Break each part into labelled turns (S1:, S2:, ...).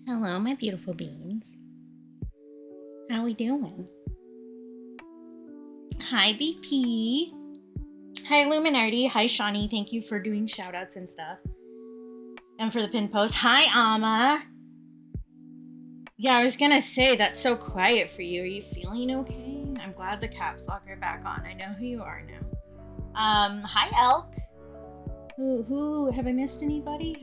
S1: Hello, my beautiful beans. How we doing? Hi, BP. Hi, Luminardi. Hi, Shawnee. Thank you for doing shout outs and stuff. And for the pin post. Hi, Amma. Yeah, I was gonna say, that's so quiet for you. Are you feeling okay? I'm glad the caps lock are back on. I know who you are now. Hi, Elk. Who, have I missed anybody?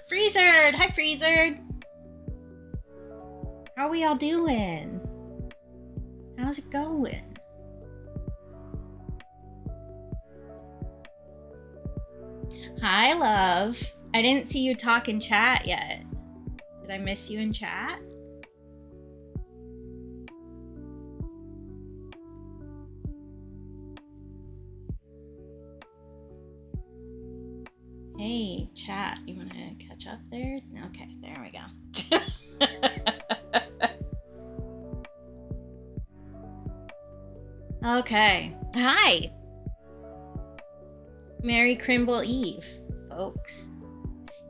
S1: Freezerd! Hi, Freezerd! How are we all doing? How's it going? Hi, love. I didn't see you talk in chat yet. Did I miss you in chat? Hey, chat, you want to catch up there? Okay, there we go. Okay. Hi. Merry Crimble Eve, folks.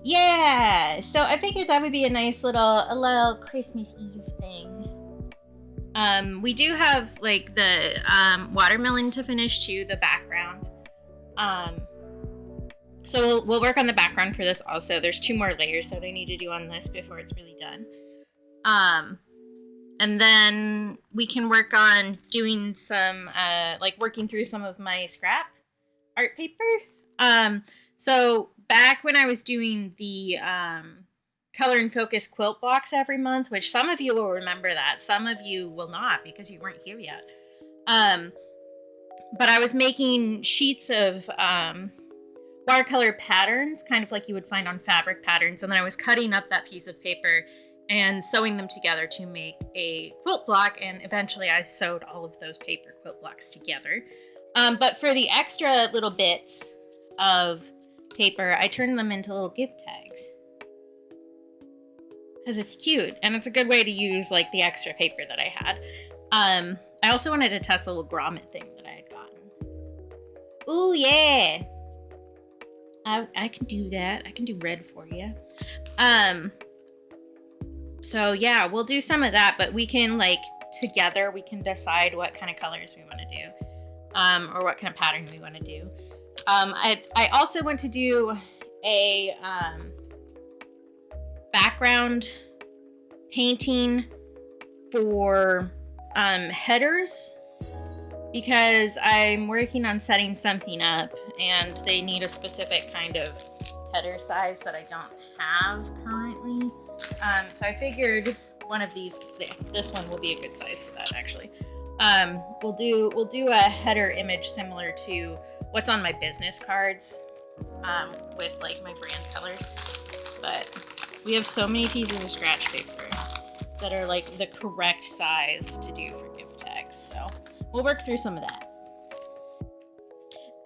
S1: Yeah, so I figured that would be a nice little Christmas Eve thing. We do have like the watermelon to finish too, the background. So we'll work on the background for this also. There's 2 more layers that I need to do on this before it's really done. And then we can work on doing some like working through some of my scrap art paper. So back when I was doing the color and focus quilt blocks every month, which some of you will remember that, some of you will not because you weren't here yet. But I was making sheets of watercolor patterns, kind of like you would find on fabric patterns, and then I was cutting up that piece of paper and sewing them together to make a quilt block, and eventually I sewed all of those paper quilt blocks together. But for the extra little bits of paper, I turned them into little gift tags. Because it's cute, and it's a good way to use like the extra paper that I had. I also wanted to test the little grommet thing that I had gotten. Ooh, yeah! I can do that. I can do red for you. So yeah, we'll do some of that, but we can like together we can decide what kind of colors we want to do, or what kind of pattern we want to do. I also want to do a background painting for headers, because I'm working on setting something up and they need a specific kind of header size that I don't have currently. So I figured one of these, this one will be a good size for that actually. We'll do a header image similar to what's on my business cards, with like my brand colors. But we have so many pieces of scratch paper that are like the correct size to do for gift tags. So we'll work through some of that.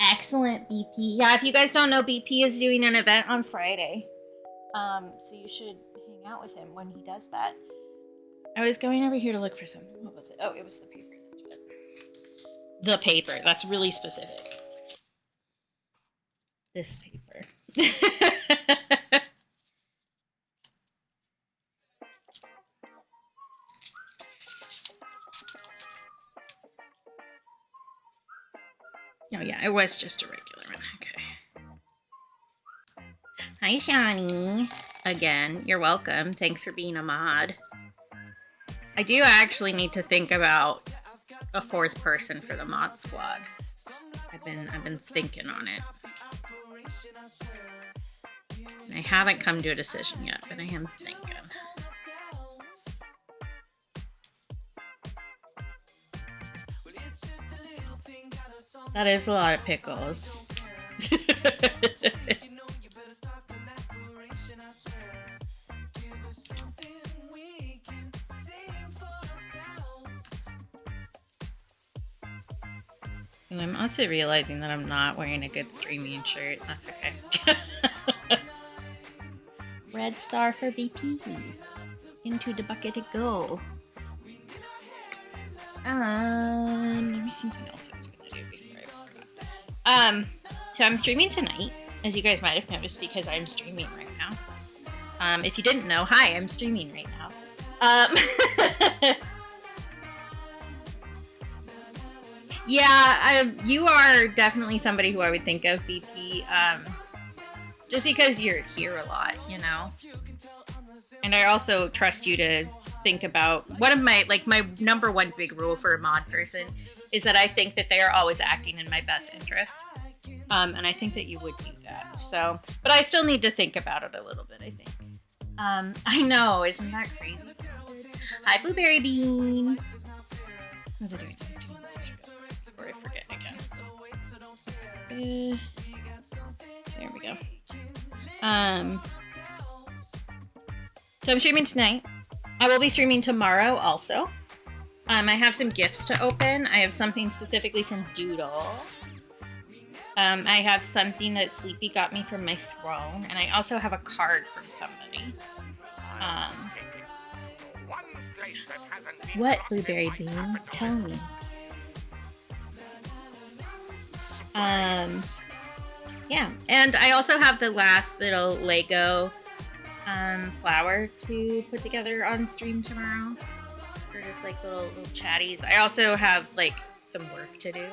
S1: Excellent, BP. Yeah, if you guys don't know, BP is doing an event on Friday. So you should hang out with him when he does that. I was going over here to look for something. What was it? Oh, it was the paper. That's what. The paper. That's really specific. This paper. Oh yeah, it was just a regular one. Okay. Hi, Shawnee. Again, you're welcome. Thanks for being a mod. I do actually need to think about a 4th person for the mod squad. I've been thinking on it. I haven't come to a decision yet, but I am thinking. That is a lot of pickles. I'm also realizing that I'm not wearing a good streaming shirt. That's okay. Red star for BP. Into the bucket to go. There was something else I was gonna do before I forgot. So I'm streaming tonight, as you guys might have noticed, because I'm streaming right now. If you didn't know, hi, I'm streaming right now. Yeah, you are definitely somebody who I would think of, BP. Just because you're here a lot, you know? And I also trust you to think about one of my number one big rule for a mod person is that I think that they are always acting in my best interest. And I think that you would do that. So, but I still need to think about it a little bit, I think. I know, isn't that crazy? Hi, Blueberry Bean. What was I doing? I was doing this before I forget again. There we go. So I'm streaming tonight. I will be streaming tomorrow also. I have some gifts to open. I have something specifically from Doodle. I have something that Sleepy got me from my throne, and I also have a card from somebody. What, Blueberry Bean? Tell me. Yeah, and I also have the last little Lego flower to put together on stream tomorrow for just like little chatties. I also have like some work to do.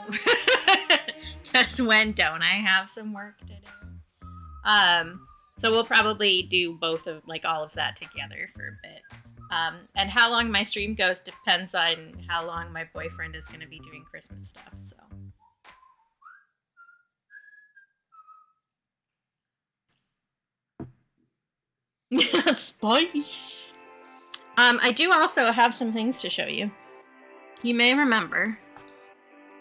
S1: Because when don't I have some work to do? So we'll probably do both of like all of that together for a bit. And how long my stream goes depends on how long my boyfriend is going to be doing Christmas stuff. So. Spice. I do also have some things to show you. You may remember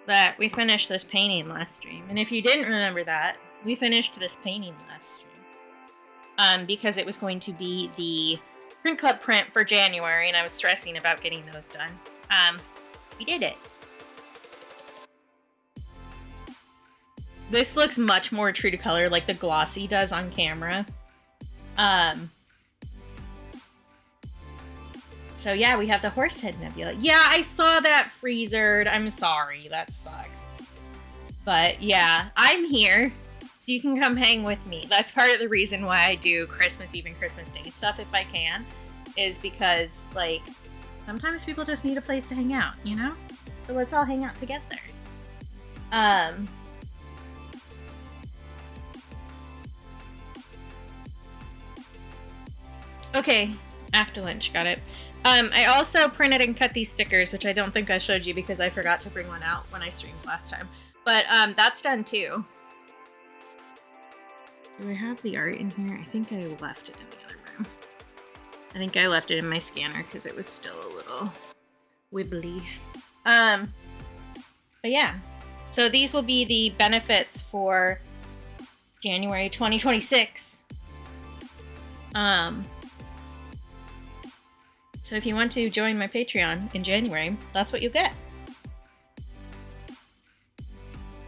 S1: that we finished this painting last stream. And if you didn't remember that, we finished this painting last stream. Because it was going to be the print club print for January, and I was stressing about getting those done. We did it. This looks much more true to color, like the glossy does on camera. So yeah, we have the Horsehead Nebula. Yeah, I saw that, Freezered. I'm sorry, that sucks. But yeah, I'm here, so you can come hang with me. That's part of the reason why I do Christmas Eve and Christmas Day stuff if I can, is because, like, sometimes people just need a place to hang out, you know? So let's all hang out together. Okay, after lunch, got it. I also printed and cut these stickers, which I don't think I showed you because I forgot to bring one out when I streamed last time. But that's done too. Do I have the art in here? I think I left it in the other room. I think I left it in my scanner because it was still a little wibbly. But yeah. So these will be the benefits for January 2026. So if you want to join my Patreon in January, that's what you'll get.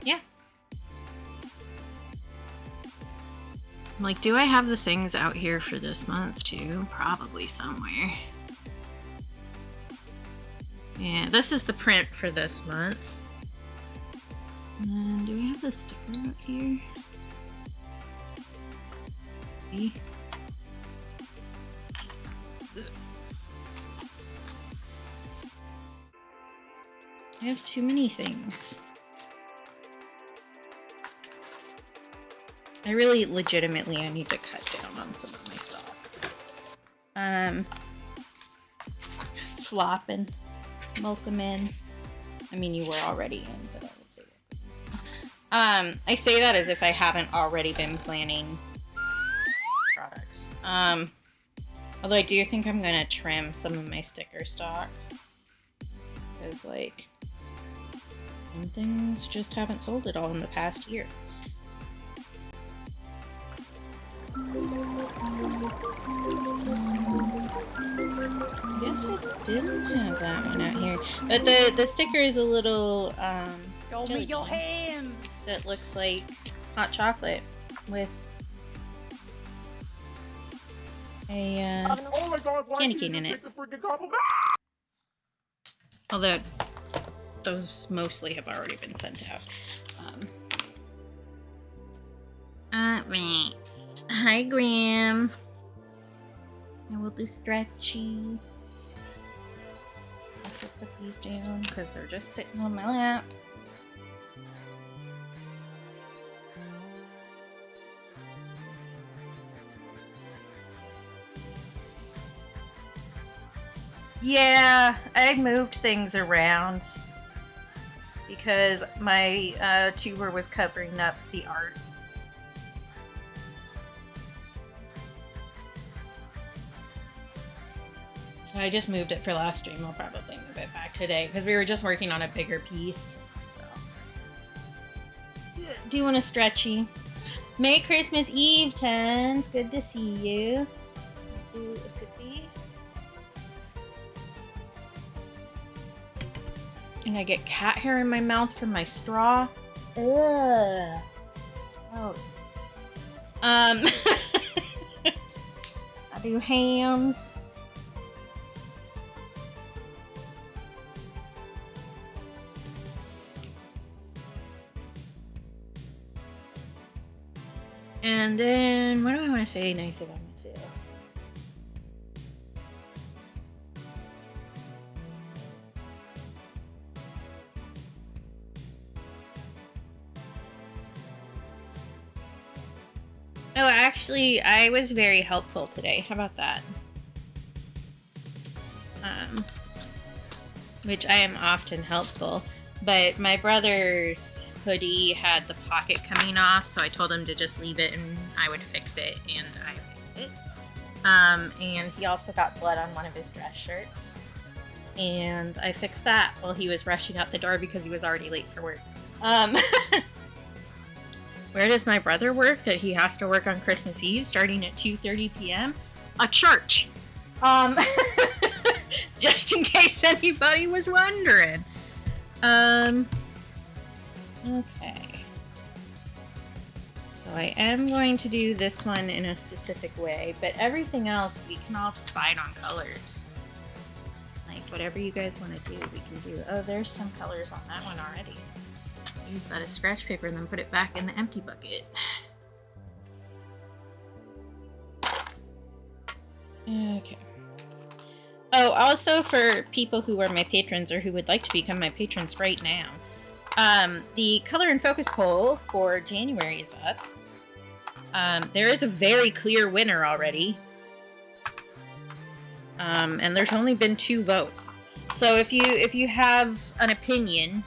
S1: Yeah. I'm like, do I have the things out here for this month too? Probably somewhere. Yeah, this is the print for this month. And then, do we have the sticker out here? See? I have too many things. I really legitimately need to cut down on some of my stuff. Flop and welcome in. I mean, you were already in, but I would say welcome. I say that as if I haven't already been planning products. Although I do think I'm gonna trim some of my sticker stock. Because, like, some things just haven't sold at all in the past year. I guess I didn't have that one out here. But the sticker is a little,
S2: Go with your hands!
S1: That looks like hot chocolate with a, candy cane in it. Although, those mostly have already been sent out. Hi, Graham. I'll do stretchy. Also put these down because they're just sitting on my lap. Yeah, I moved things around because my tuber was covering up the art. So I just moved it for last stream. I'll probably move it back today because we were just working on a bigger piece. So, doing a stretchy. Merry Christmas Eve, Tons. Good to see you. Do a sippy. And I get cat hair in my mouth from my straw. Ugh. Gross. I do hams. And then, what do I want to say nice about myself? Oh, actually, I was very helpful today. How about that? Which I am often helpful. But my brother's hoodie had the pocket coming off, so I told him to just leave it and I would fix it, and I fixed it. And he also got blood on one of his dress shirts. And I fixed that while he was rushing out the door because he was already late for work. Where does my brother work that he has to work on Christmas Eve starting at 2:30 p.m.? A church. Just in case anybody was wondering. Okay. So I am going to do this one in a specific way, but everything else we can all decide on colors. Like whatever you guys want to do, we can do. Oh, there's some colors on that one already. Use that as scratch paper and then put it back in the empty bucket. Okay. Oh, also for people who are my patrons or who would like to become my patrons right now, the Color and Focus poll for January is up. There is a very clear winner already. And there's only been 2 votes. So if you have an opinion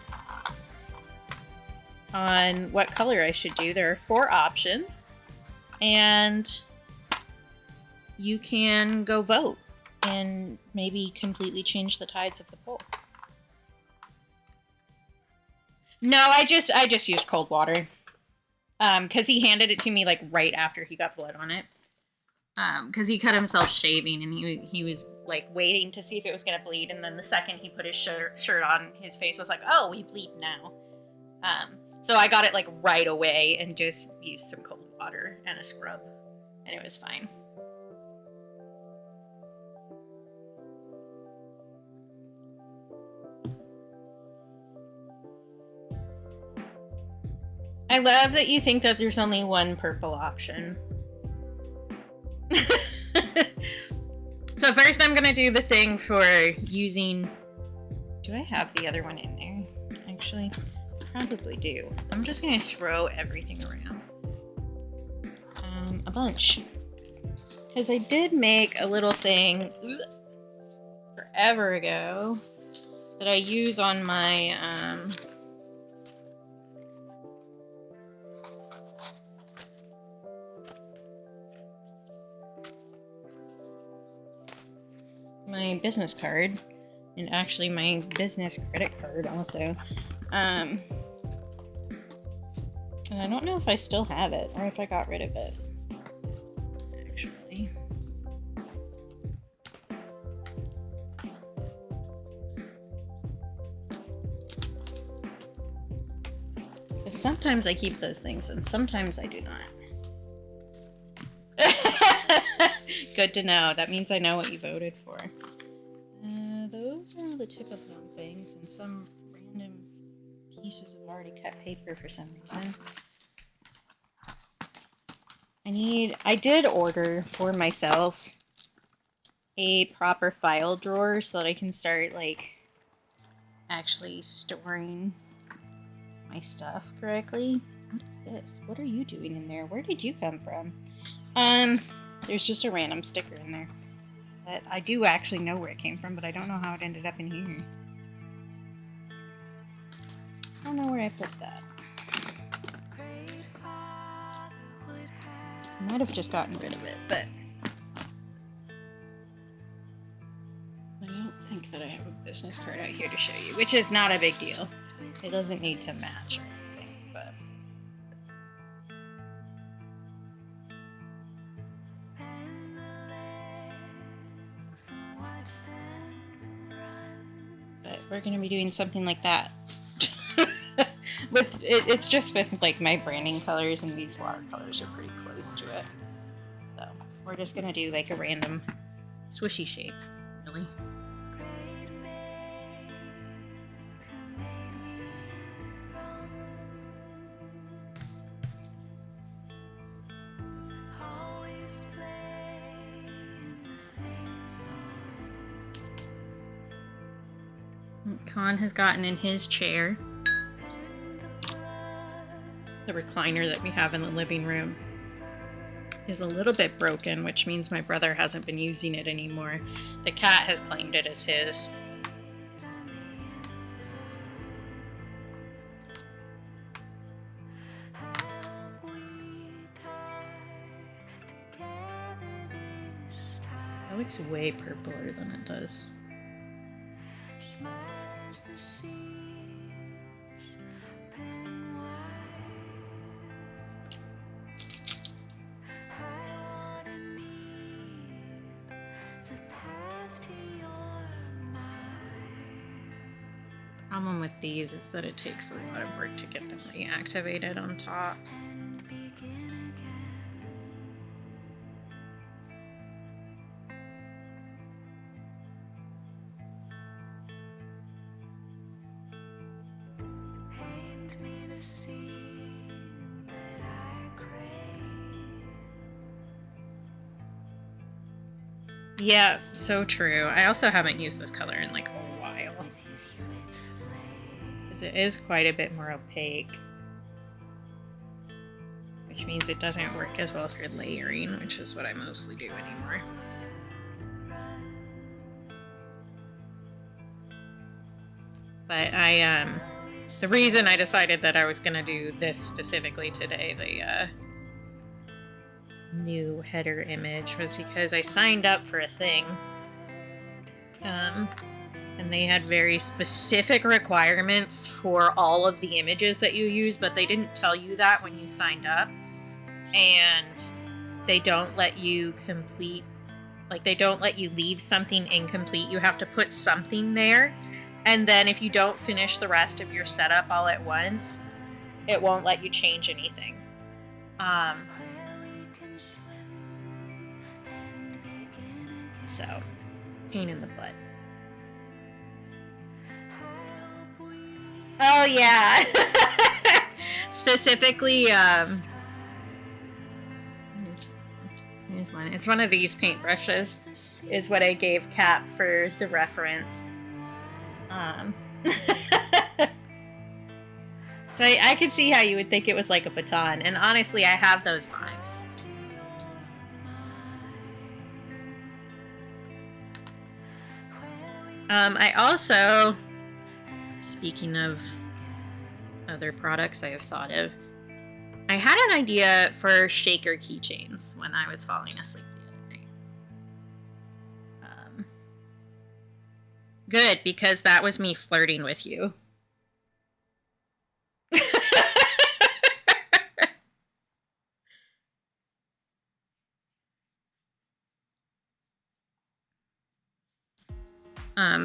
S1: on what color I should do, there are 4 options. And you can go vote and maybe completely change the tides of the poll. No, I just used cold water. Because he handed it to me like right after he got blood on it. Because he cut himself shaving and he was like waiting to see if it was gonna bleed, and then the second he put his shirt on, his face was like, oh, we bleed now. So I got it like right away and just used some cold water and a scrub, and it was fine. I love that you think that there's only one purple option. So first I'm gonna do the thing for using... Do I have the other one in there? Actually, probably do. I'm just gonna throw everything around. A bunch. Because I did make a little thing forever ago that I use on my... my business card, and actually my business credit card also. And I don't know if I still have it or if I got rid of it, actually. Because sometimes I keep those things and sometimes I do not. Good to know. That means I know what you voted for. Those are all the tip of the things and some random pieces of already cut paper for some reason. I did order for myself a proper file drawer so that I can start, like, actually storing my stuff correctly. What is this? What are you doing in there? Where did you come from? There's just a random sticker in there. But I do actually know where it came from, but I don't know how it ended up in here. I don't know where I put that. I might have just gotten rid of it, but I don't think that I have a business card out here to show you, which is not a big deal. It doesn't need to match or anything, but... But we're going to be doing something like that. It's just with, like, my branding colors, and these watercolors are pretty close to it. So we're just going to do, like, a random swishy shape, really. Con has gotten in his chair. The recliner that we have in the living room is a little bit broken, which means my brother hasn't been using it anymore. The cat has claimed it as his. That looks way purpler than it does. Problem with these is that it takes a lot of work to get them reactivated on top. Yeah, so true. I also haven't used this color in like a while. Because it is quite a bit more opaque. Which means it doesn't work as well for layering, which is what I mostly do anymore. But the reason I decided that I was going to do this specifically today, the new header image, was because I signed up for a thing. And they had very specific requirements for all of the images that you use, but they didn't tell you that when you signed up. And they don't let you complete, like they don't let you leave something incomplete. You have to put something there. And then if you don't finish the rest of your setup all at once, it won't let you change anything. So, pain in the butt. Oh, yeah. Specifically, here's one. It's one of these paintbrushes, is what I gave Cap for the reference. So I could see how you would think it was like a baton, and honestly, I have those vibes. I also, speaking of other products I have thought of, I had an idea for shaker keychains when I was falling asleep the other night. Good, because that was me flirting with you.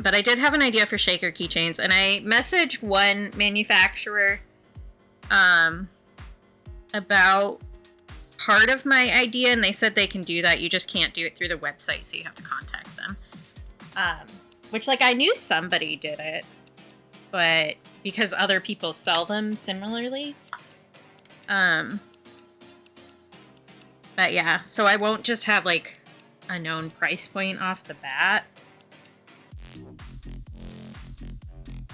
S1: But I did have an idea for shaker keychains, and I messaged one manufacturer about part of my idea, and they said they can do that. You just can't do it through the website, so you have to contact them. Which, like, I knew somebody did it, but because other people sell them similarly. But yeah, so I won't just have, like, a known price point off the bat,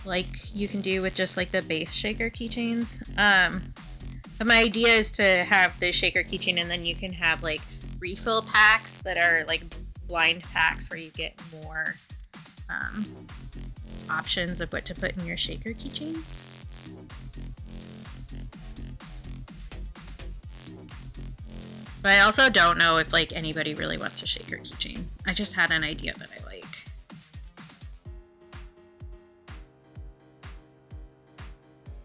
S1: like you can do with just like the base shaker keychains. But my idea is to have the shaker keychain, and then you can have like refill packs that are like blind packs where you get more options of what to put in your shaker keychain. But I also don't know if like anybody really wants a shaker keychain. I just had an idea that I like.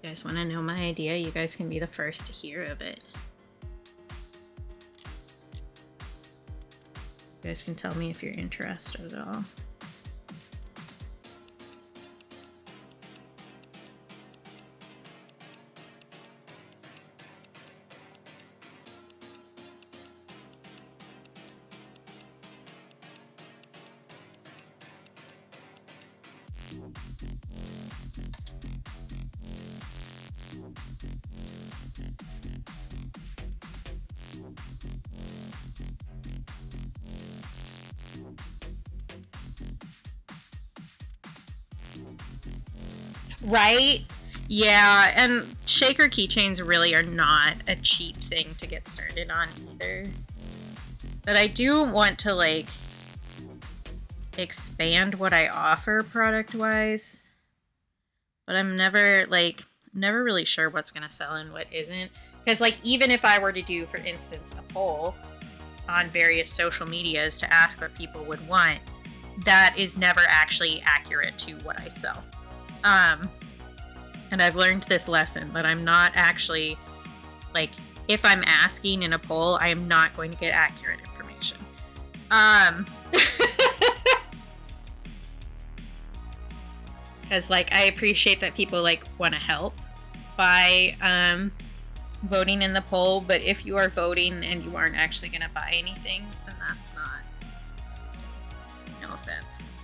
S1: You guys want to know my idea? You guys can be the first to hear of it. You guys can tell me if you're interested at all. Right? Yeah, and shaker keychains really are not a cheap thing to get started on either. But I do want to like expand what I offer product-wise. But I'm never really sure what's going to sell and what isn't. Because like even if I were to do, for instance, a poll on various social medias to ask what people would want, that is never actually accurate to what I sell. And I've learned this lesson that I'm not actually, like, if I'm asking in a poll, I am not going to get accurate information. Because, like, I appreciate that people, like, want to help by, voting in the poll, but if you are voting and you aren't actually going to buy anything, then that's not, no offense.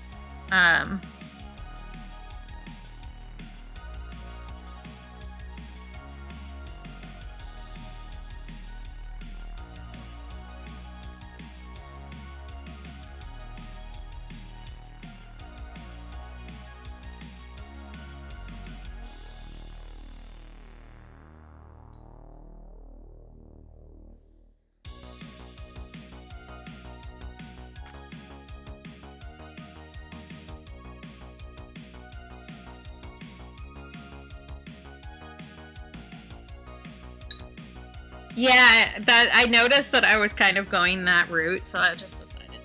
S1: Yeah, that I noticed that I was kind of going that route, so I just decided,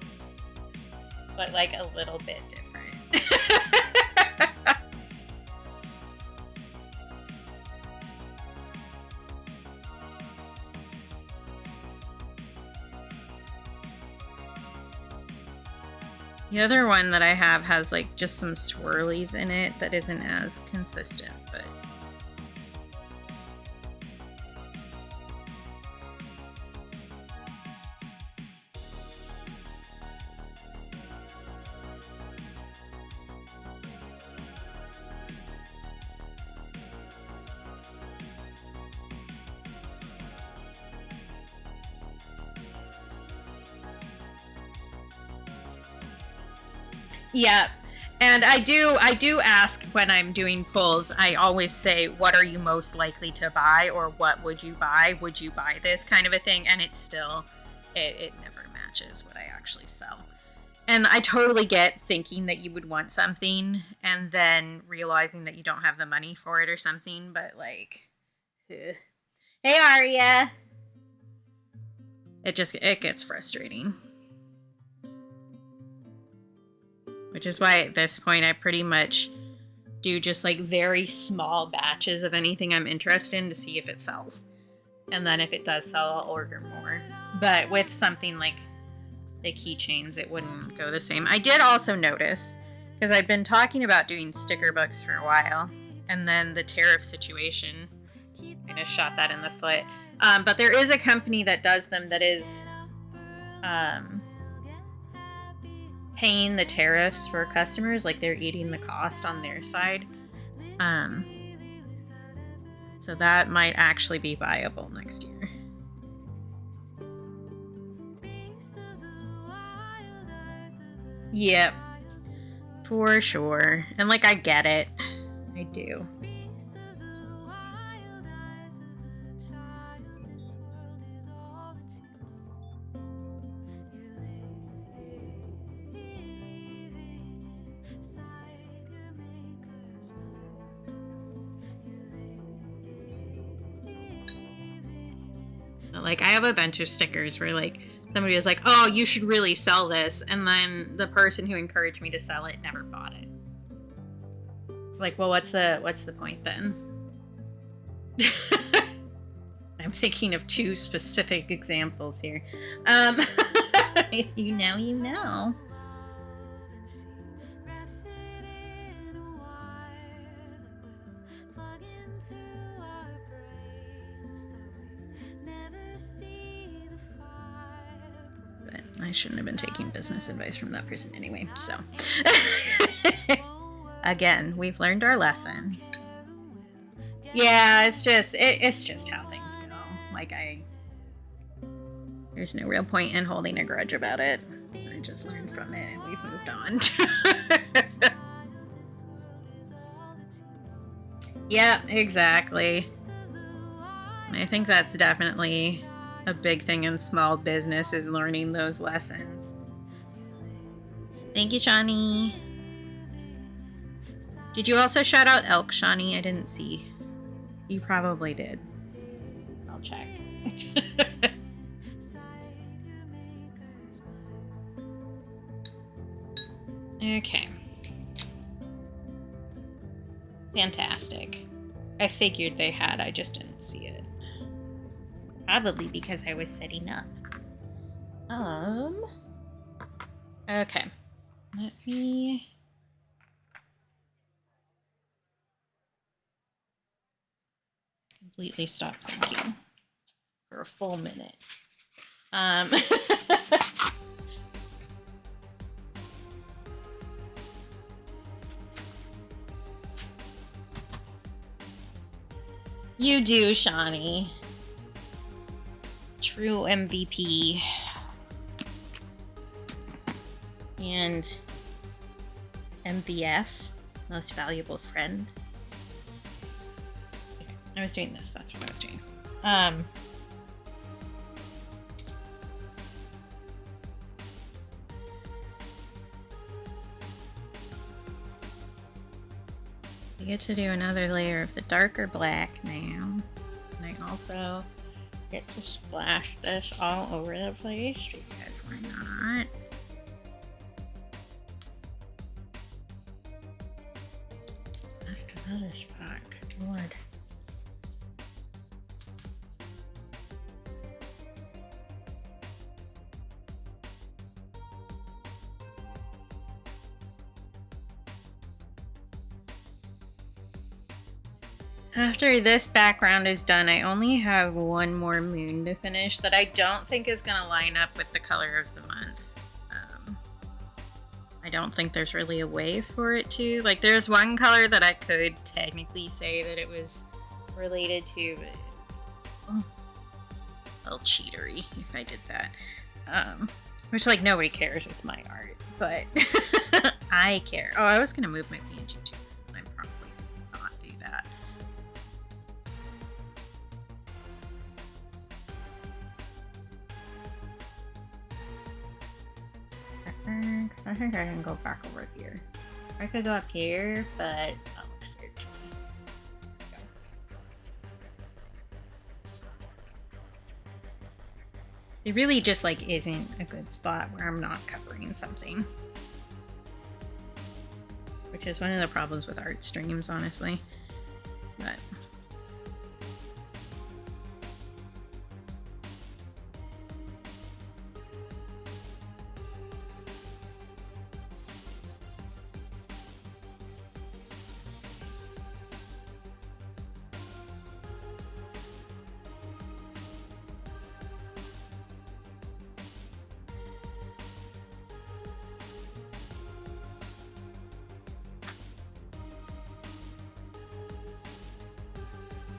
S1: but like a little bit different. The other one that I have has like just some swirlies in it that isn't as consistent, but yeah. And I do ask when I'm doing polls, I always say, what are you most likely to buy, or what would you buy? Would you buy this kind of a thing? And it's still, it never matches what I actually sell. And I totally get thinking that you would want something and then realizing that you don't have the money for it or something, but like, ugh. Hey Aria! It gets frustrating. Which is why at this point I pretty much do just like very small batches of anything I'm interested in to see if it sells. And then if it does sell, I'll order more. But with something like the keychains, it wouldn't go the same. I did also notice, because I've been talking about doing sticker books for a while, and then the tariff situation kind of shot that in the foot. But there is a company that does them that is paying the tariffs for customers, like they're eating the cost on their side. So that might actually be viable next year. Yep. For sure. And like, I get it. I do. Like, I have a bunch of stickers where, like, somebody was like, oh, you should really sell this. And then the person who encouraged me to sell it never bought it. It's like, well, what's the point then? I'm thinking of 2 specific examples here. If you know, you know. But I shouldn't have been taking business advice from that person anyway, so. Again, we've learned our lesson. Yeah, it's just how things go. Like, there's no real point in holding a grudge about it. I just learned from it and we've moved on. Yeah, exactly. I think that's definitely a big thing in small business, is learning those lessons. Thank you, Shawnee. Did you also shout out elk, Shawnee? I didn't see. You probably did. I'll check. Okay. Fantastic. I figured they had, I just didn't see it. Probably because I was setting up. Okay. Let me... completely stop thinking for a full minute. You do, Shawnee. True MVP. And MVF, most valuable friend. Okay, I was doing this. That's what I was doing. I get to do another layer of the darker black now. And I also get to splash this all over the place because why not? Splash another spot. Good Lord. After this background is done, I only have one more moon to finish that I don't think is going to line up with the color of the month. I don't think there's really a way for it to. Like, there's one color that I could technically say that it was related to, but a little cheatery if I did that. Which, like, nobody cares. It's my art. But I care. Oh, I was going to move my PNG too. I'm probably not do that. I think I can go back over here. I could go up here, but that looks weird to me. It really just, like, isn't a good spot where I'm not covering something. Which is one of the problems with art streams, honestly. But...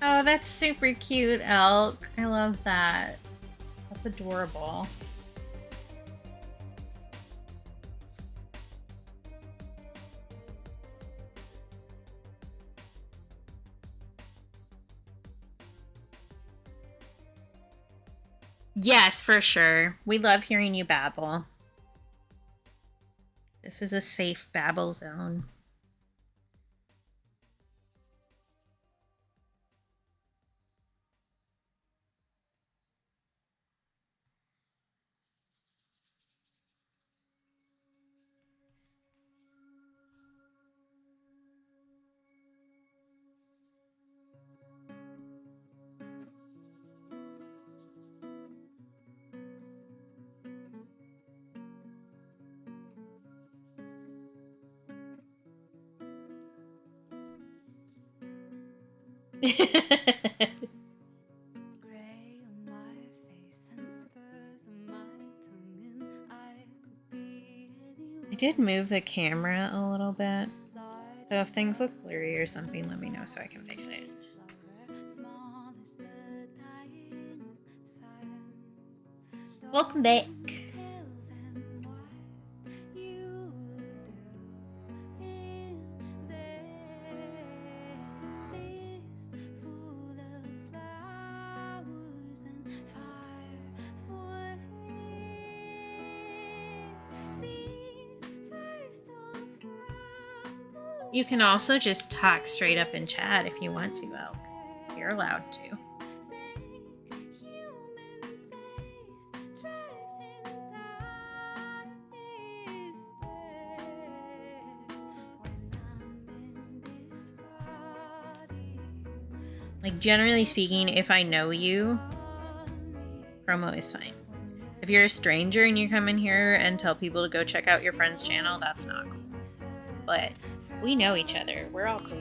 S1: oh, that's super cute, Elk. I love that. That's adorable. Yes, for sure. We love hearing you babble. This is a safe babble zone. I did move the camera a little bit. So if things look blurry or something, let me know so I can fix it. Welcome back. You can also just talk straight up in chat if you want to, Elk. You're allowed to. Like, generally speaking, if I know you, promo is fine. If you're a stranger and you come in here and tell people to go check out your friend's channel, that's not cool. But we know each other. We're all cool.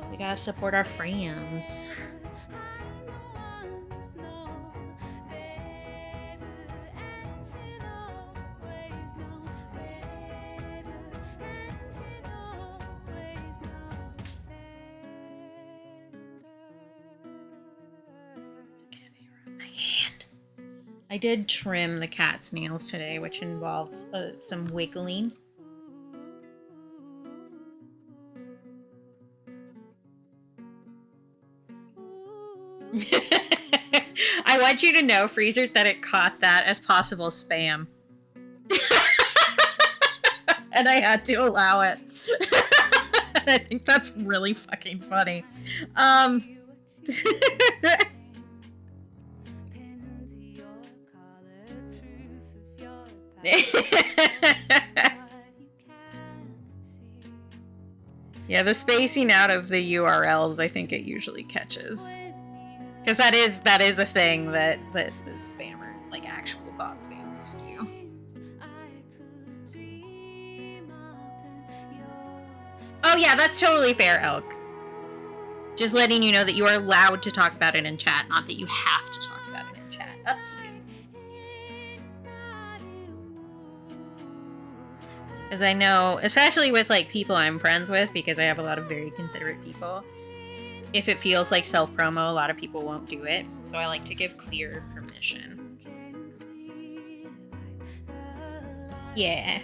S1: We gotta support our friends. I did trim the cat's nails today, which involved some wiggling. I want you to know, Freezer, that it caught that as possible spam. And I had to allow it. I think that's really fucking funny. Yeah, the spacing out of the URLs, I think it usually catches. Because that is a thing that the spammer, like actual bot spammers do. Oh yeah, that's totally fair, Elk. Just letting you know that you are allowed to talk about it in chat, not that you have to talk about it in chat. Up to you. Because I know, especially with like people I'm friends with, because I have a lot of very considerate people, if it feels like self-promo, a lot of people won't do it. So I like to give clear permission. Yeah.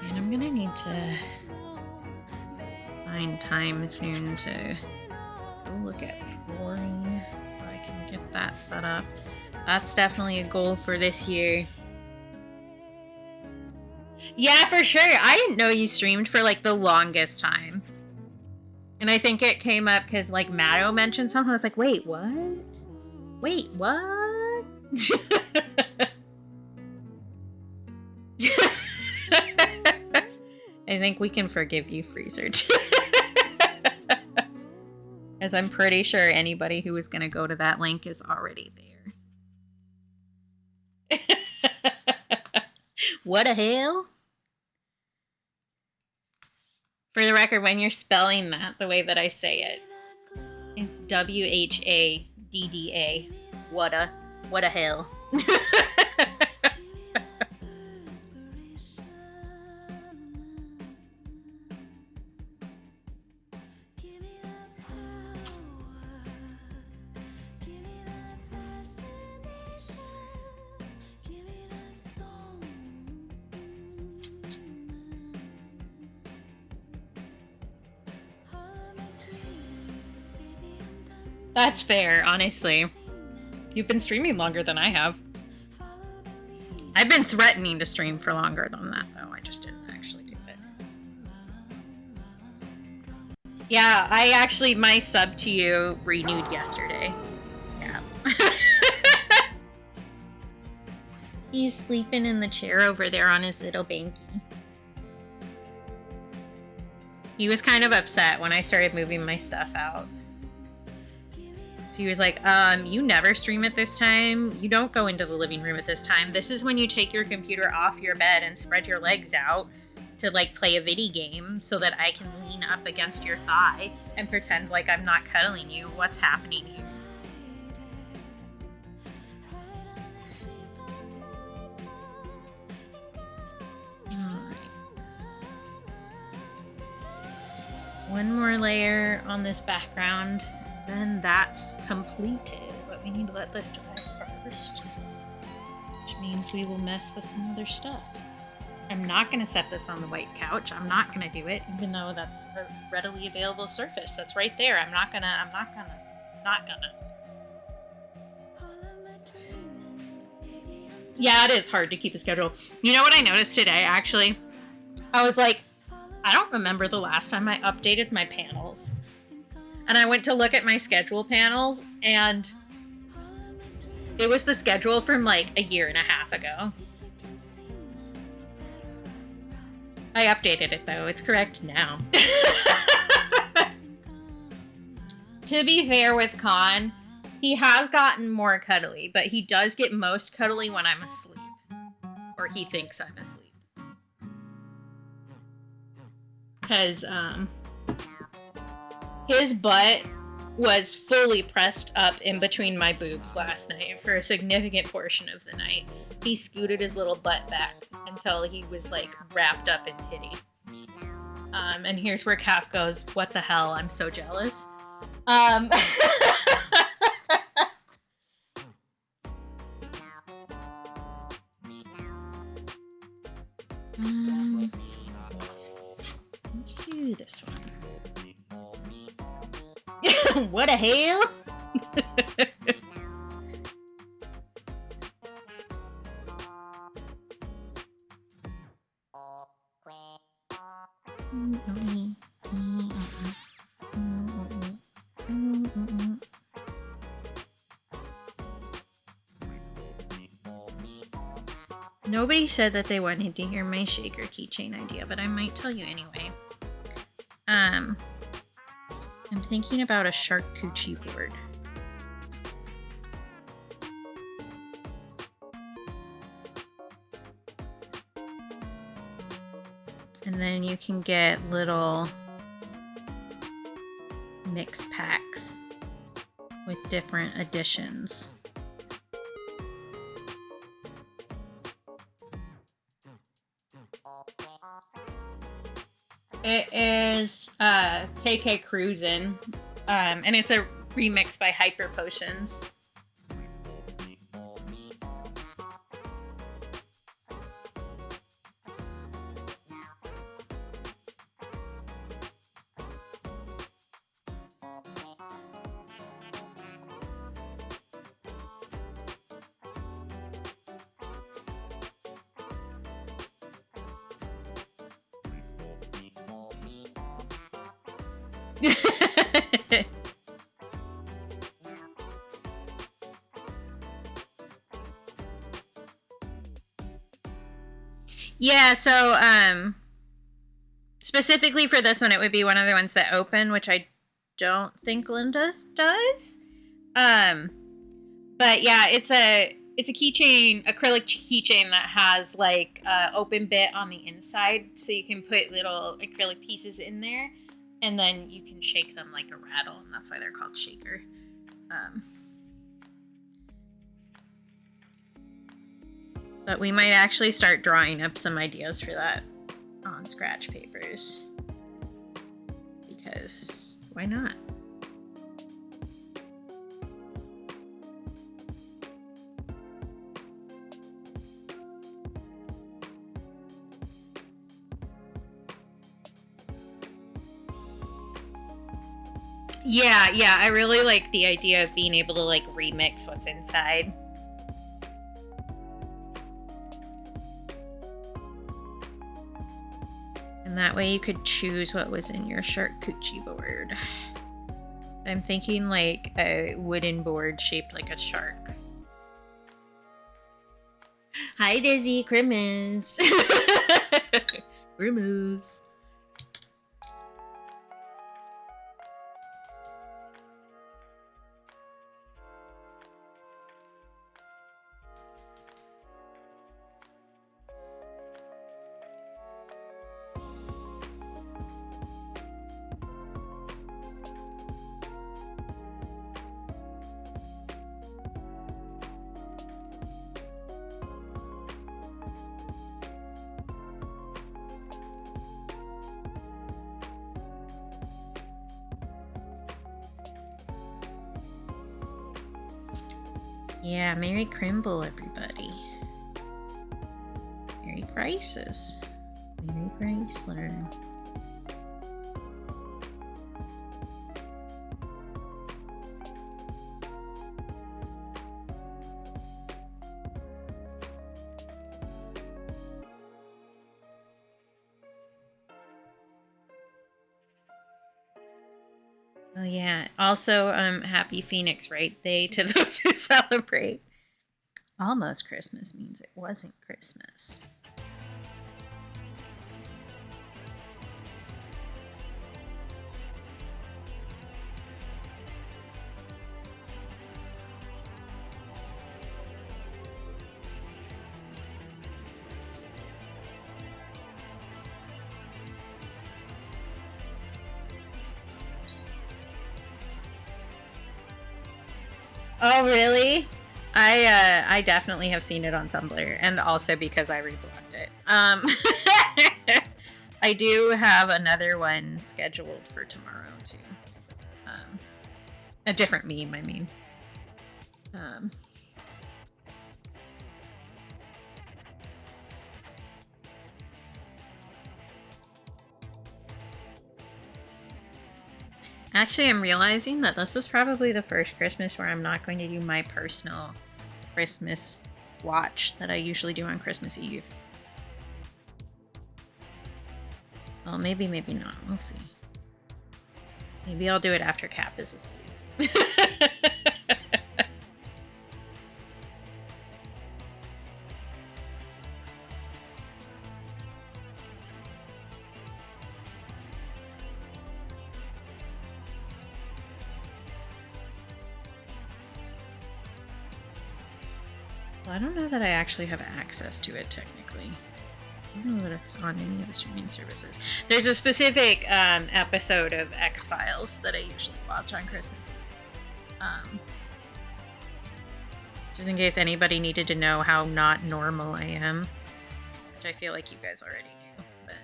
S1: And I'm gonna need to find time soon to go look at flooring so I can get that set up. That's definitely a goal for this year. Yeah, for sure. I didn't know you streamed for like the longest time. And I think it came up because like Matto mentioned something. I was like, wait, what? Wait, what? I think we can forgive you, Freezer. As I'm pretty sure anybody who is going to go to that link is already there. What the hell? For the record, when you're spelling that the way that I say it, it's WHADDA. What a hell. That's fair, honestly. You've been streaming longer than I have. I've been threatening to stream for longer than that, though. I just didn't actually do it. Yeah, my sub to you renewed yesterday. Yeah. He's sleeping in the chair over there on his little banky. He was kind of upset when I started moving my stuff out. So he was like, you never stream at this time. You don't go into the living room at this time. This is when you take your computer off your bed and spread your legs out to, like, play a video game so that I can lean up against your thigh and pretend like I'm not cuddling you. What's happening here? One more layer on this background, then that's completed. But we need to let this dry first, which means we will mess with some other stuff. I'm not going to set this on the white couch. I'm not going to do it, even though that's a readily available surface. That's right there. I'm not gonna. Yeah, it is hard to keep a schedule. You know what I noticed today, actually? I was like, I don't remember the last time I updated my panels. And I went to look at my schedule panels, and it was the schedule from like a year and a half ago. I updated it though. It's correct now. To be fair with Khan, he has gotten more cuddly, but he does get most cuddly when I'm asleep. Or he thinks I'm asleep. Because his butt was fully pressed up in between my boobs last night for a significant portion of the night. He scooted his little butt back until he was like wrapped up in titty. And here's where Cap goes, what the hell, I'm so jealous. Let's do this one. What a hell? Nobody said that they wanted to hear my shaker keychain idea, but I might tell you anyway. I'm thinking about a charcuterie board. And then you can get little mix packs with different additions. It is KK Cruisin', and it's a remix by Hyper Potions. Yeah, so specifically for this one, it would be one of the ones that open, which I don't think Linda's does. But yeah, it's a keychain, acrylic keychain that has like open bit on the inside, so you can put little acrylic pieces in there, and then you can shake them like a rattle, and that's why they're called shaker. But we might actually start drawing up some ideas for that on scratch papers. Because why not? Yeah, I really like the idea of being able to like remix what's inside. And that way you could choose what was in your charcuterie board. I'm thinking like a wooden board shaped like a shark. Hi, Dizzy. Crimbus. Crimbus. Yeah, Merry Crimble, everybody. Merry Crisis. Merry Chrysler. Oh yeah. Also, Happy Phoenix Right Day to those who celebrate. Almost Christmas means it wasn't Christmas. Oh really? I definitely have seen it on Tumblr, and also because I reblogged it. I do have another one scheduled for tomorrow too. A different meme, I mean. Actually, I'm realizing that this is probably the first Christmas where I'm not going to do my personal Christmas watch that I usually do on Christmas Eve. Well, maybe not. We'll see. Maybe I'll do it after Cap is asleep. Well, I don't know that I actually have access to it technically. I don't know that it's on any of the streaming services. There's a specific episode of X-Files that I usually watch on Christmas Eve. Just in case anybody needed to know how not normal I am, which I feel like you guys already knew. But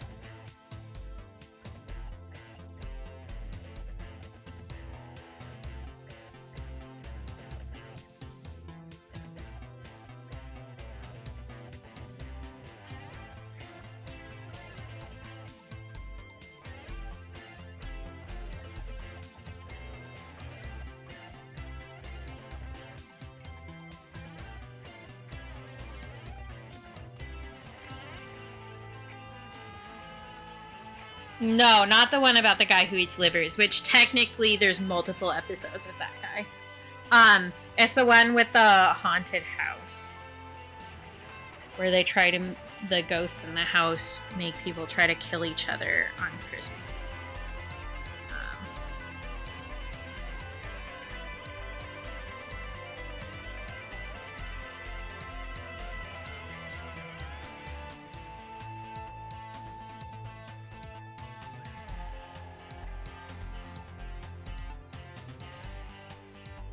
S1: no, not the one about the guy who eats livers, which technically there's multiple episodes of that guy. It's the one with the haunted house, where they try to, the ghosts in the house make people try to kill each other on Christmas Eve.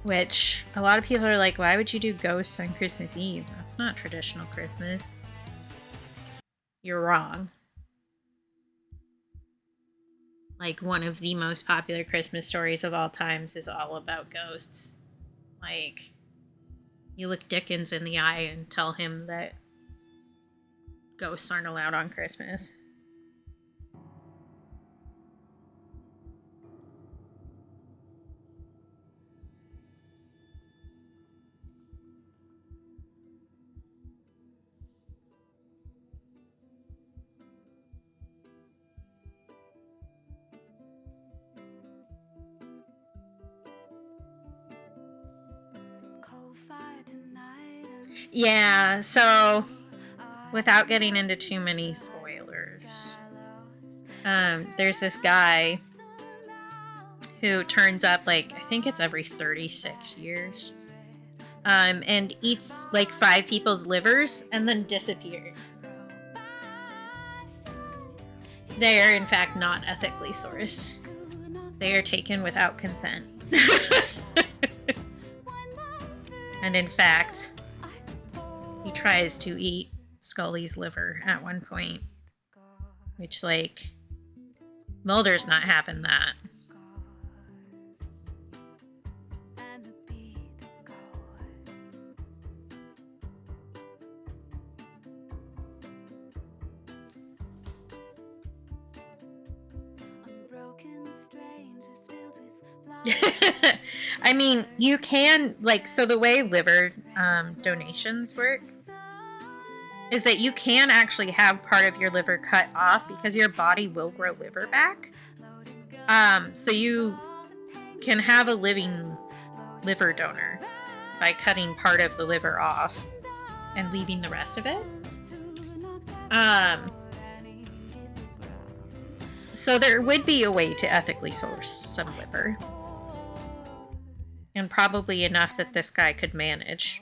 S1: Which a lot of people are like, why would you do ghosts on Christmas Eve? That's not traditional Christmas. You're wrong. Like, one of the most popular Christmas stories of all times is all about ghosts. Like, you look Dickens in the eye and tell him that ghosts aren't allowed on Christmas. – Yeah, so without getting into too many spoilers, there's this guy who turns up, like, I think it's every 36 years, and eats like 5 people's livers and then disappears. They are in fact not ethically sourced. They are taken without consent. And in fact, he tries to eat Scully's liver at one point, which, like, Mulder's not having that. I mean, you can, like, so the way liver donations work is that you can actually have part of your liver cut off because your body will grow liver back. So you can have a living liver donor by cutting part of the liver off and leaving the rest of it. So there would be a way to ethically source some liver. And probably enough that this guy could manage.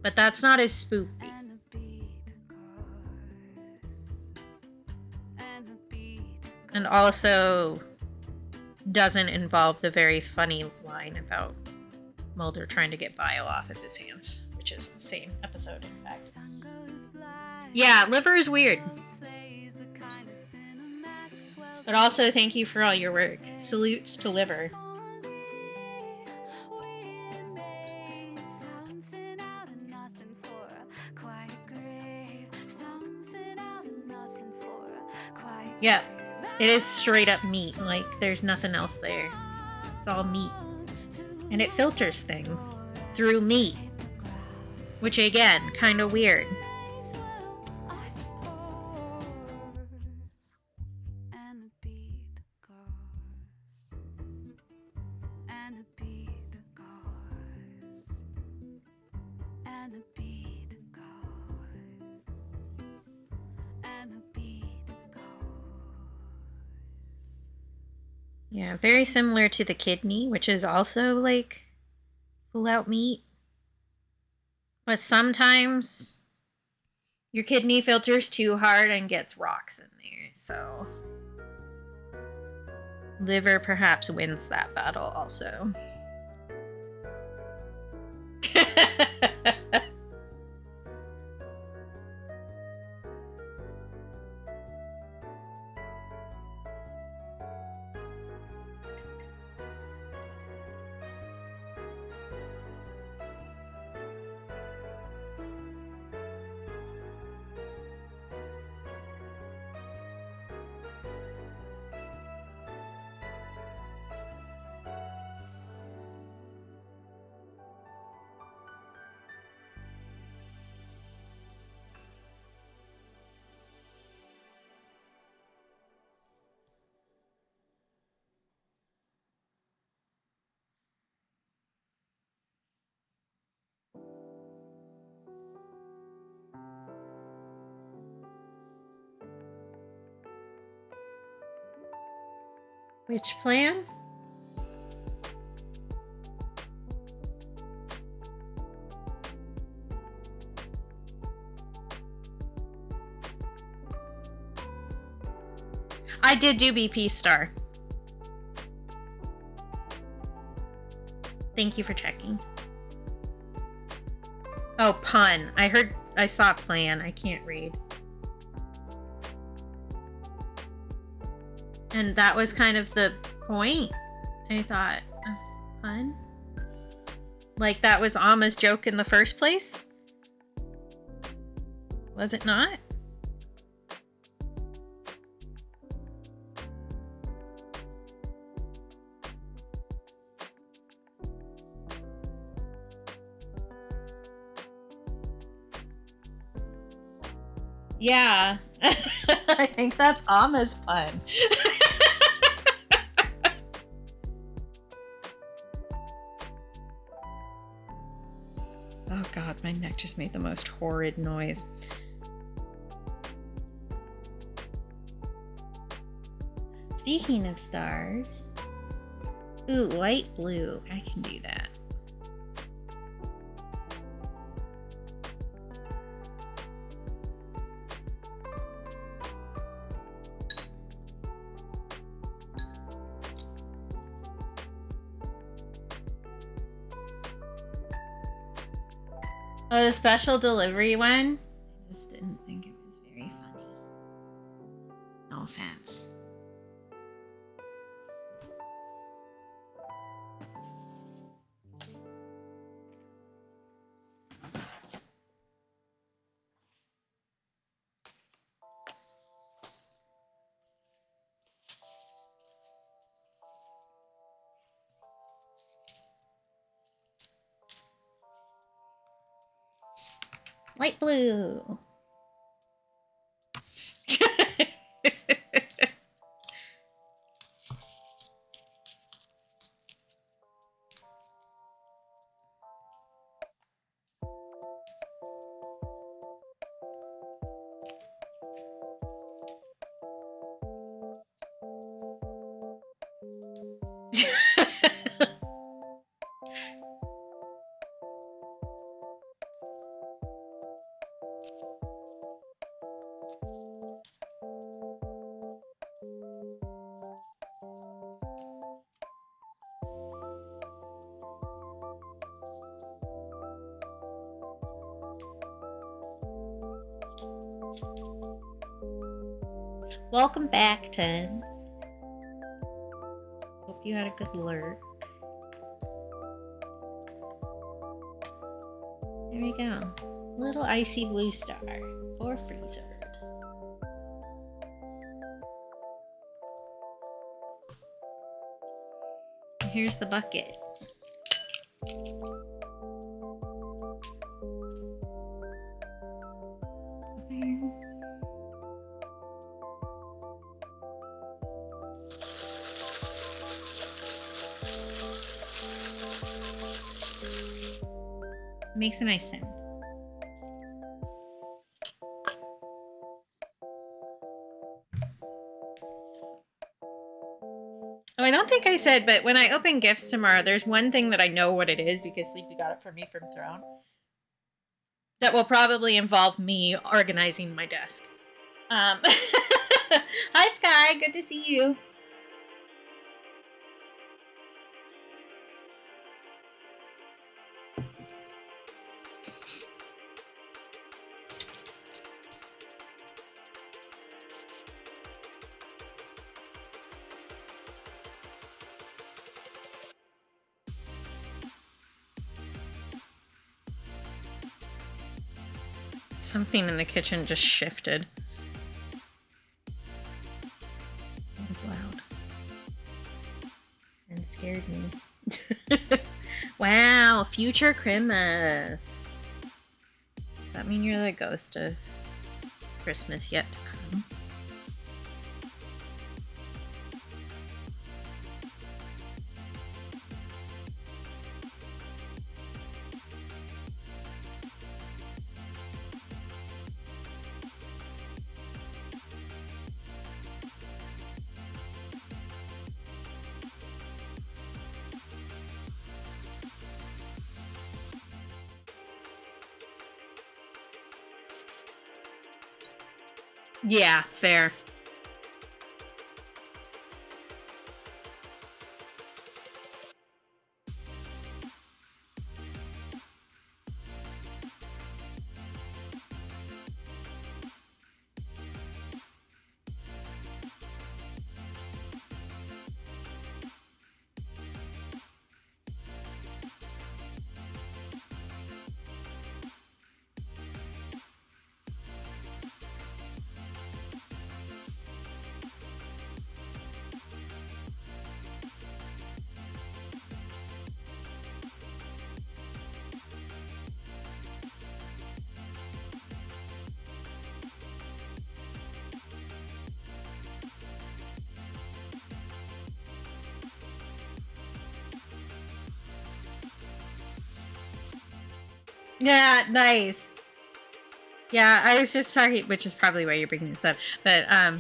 S1: But that's not as spooky. And also doesn't involve the very funny line about Mulder trying to get bile off of his hands, which is the same episode, in fact. Yeah, liver is weird. But also, thank you for all your work. Salutes to liver. Yeah, it is straight up meat. Like, there's nothing else there. It's all meat. And it filters things through meat. Which, again, kind of weird. Yeah, very similar to the kidney, which is also, like, full-out meat. But sometimes your kidney filters too hard and gets rocks in there, so liver perhaps wins that battle also. Which plan? I did do BP star. Thank you for checking. Oh, pun. I saw plan. I can't read. And that was kind of the point, I thought, of pun. Like, that was Alma's joke in the first place? Was it not? Yeah. I think that's Alma's pun. Oh god, my neck just made the most horrid noise. Speaking of stars. Ooh, light blue. I can do that. Oh, the special delivery one? I just didn't think it was very funny. No offense. Light blue. Welcome back, Tens. Hope you had a good lurk. There we go. Little icy blue star for Freezer. Here's the bucket. Makes a nice sound. Oh, I don't think I said, but when I open gifts tomorrow, there's one thing that I know what it is because Sleepy got it for me from Throne. That will probably involve me organizing my desk. Hi, Sky. Good to see you. Something in the kitchen just shifted. It was loud. And scared me. Wow, future Crimbus. Does that mean you're the ghost of Christmas yet to come? Yeah, fair. Yeah, nice. Yeah, I was just talking, which is probably why you're bringing this up, but I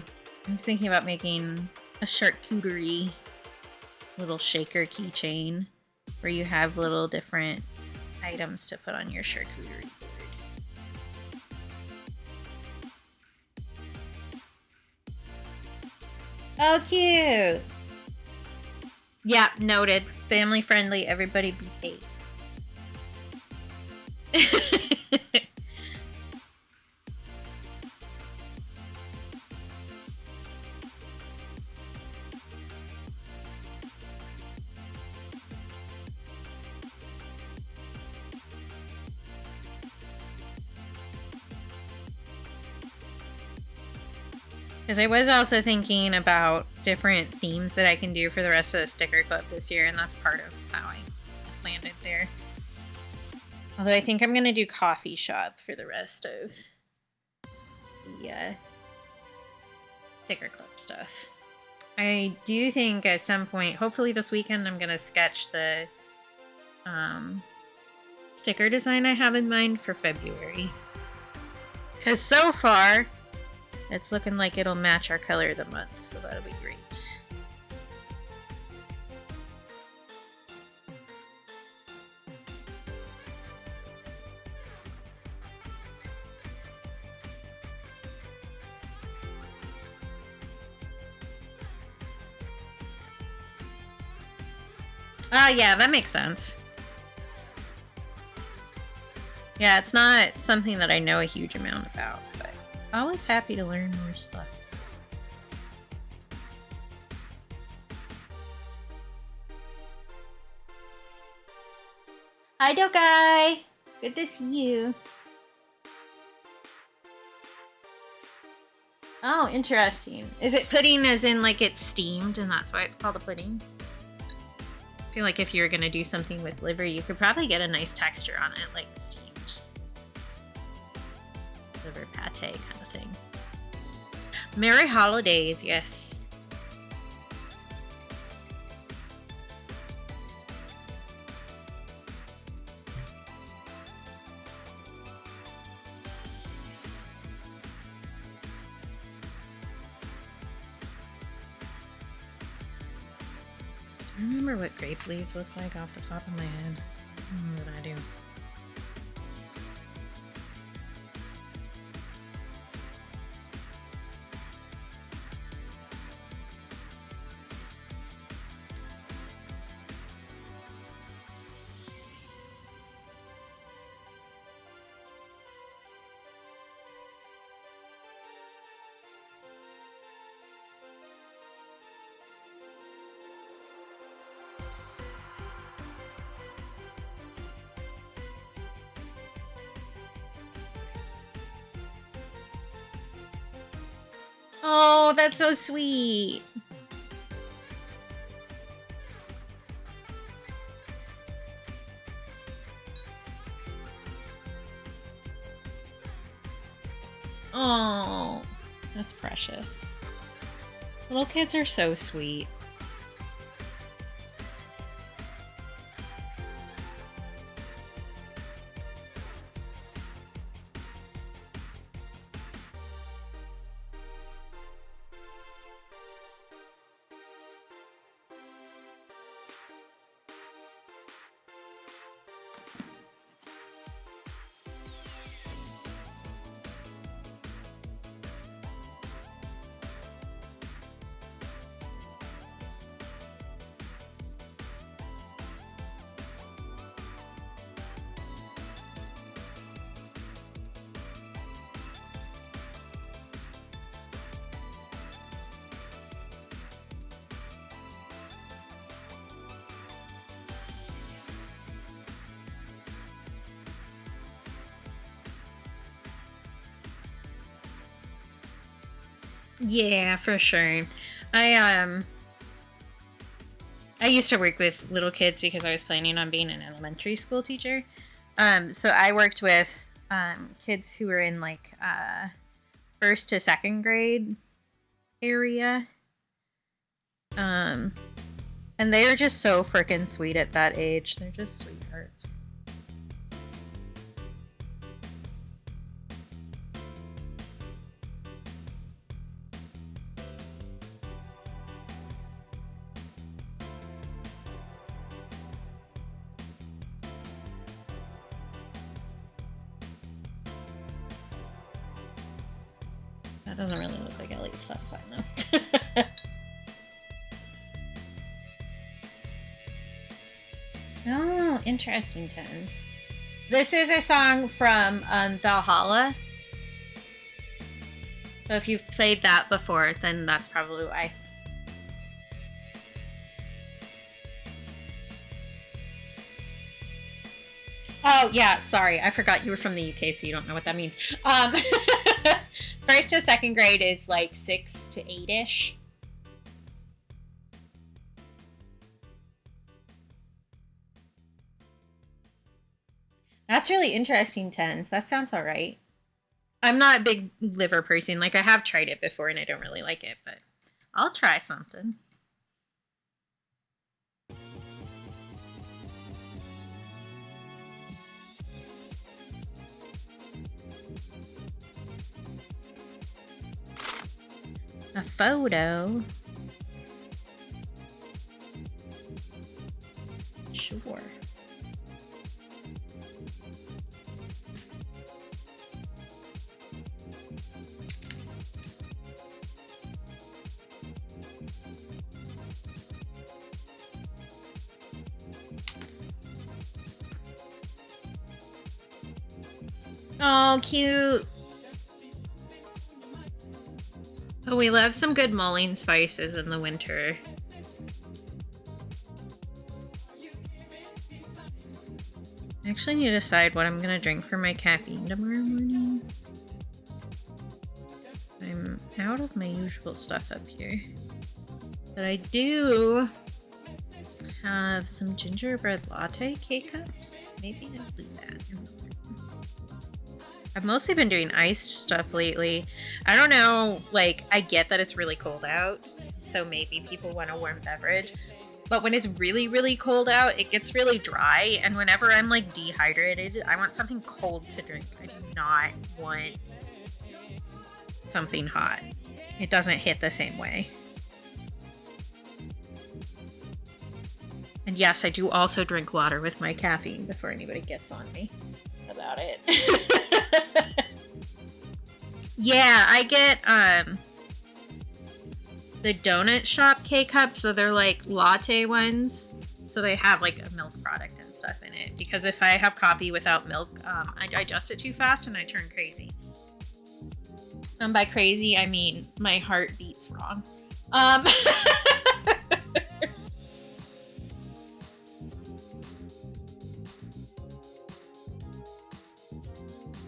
S1: was thinking about making a charcuterie little shaker keychain where you have little different items to put on your charcuterie board. Oh, cute! Yeah, noted. Family friendly, everybody behave. Because I was also thinking about different themes that I can do for the rest of the sticker club this year, and that's part of how I landed there. Although I think I'm going to do coffee shop for the rest of the sticker club stuff. I do think at some point, hopefully this weekend, I'm going to sketch the sticker design I have in mind for February. Because so far, it's looking like it'll match our color of the month, so that'll be great. Yeah, that makes sense. Yeah, it's not something that I know a huge amount about, but always happy to learn more stuff. Hi, Dokai! Good to see you. Oh, interesting. Is it pudding as in like it's steamed and that's why it's called a pudding? I feel like if you were going to do something with liver, you could probably get a nice texture on it, like steamed liver pate kind of thing. Merry holidays, yes. I don't remember what grape leaves look like off the top of my head. I don't know what I do. Oh, that's so sweet. Oh, that's precious. Little kids are so sweet. Yeah, for sure. I used to work with little kids because I was planning on being an elementary school teacher. So I worked with kids who were in like first to second grade area. And they are just so freaking sweet at that age. They're just sweethearts. doesn't really look like a leaf. That's fine though. Oh, interesting tones. This is a song from Valhalla. So if you've played that before, then that's probably why. Oh, yeah, sorry. I forgot you were from the UK, so you don't know what that means. First to second grade is like 6 to 8-ish. That's really interesting, Tens. That sounds all right. I'm not a big liver person. Like, I have tried it before, and I don't really like it, but I'll try something. A photo? Sure. Oh, cute. Oh, we love some good mulling spices in the winter. I actually need to decide what I'm going to drink for my caffeine tomorrow morning. I'm out of my usual stuff up here. But I do have some gingerbread latte K-cups. Maybe I'll do that. I've mostly been doing iced stuff lately. I don't know, like, I get that it's really cold out, so maybe people want a warm beverage. But when it's really, really cold out, it gets really dry, and whenever I'm, like, dehydrated, I want something cold to drink. I do not want something hot. It doesn't hit the same way. And yes, I do also drink water with my caffeine before anybody gets on me about it. Yeah, I get the donut shop K-cups, so they're like latte ones. So they have like a milk product and stuff in it. Because if I have coffee without milk, I digest it too fast and I turn crazy. And by crazy, I mean my heart beats wrong.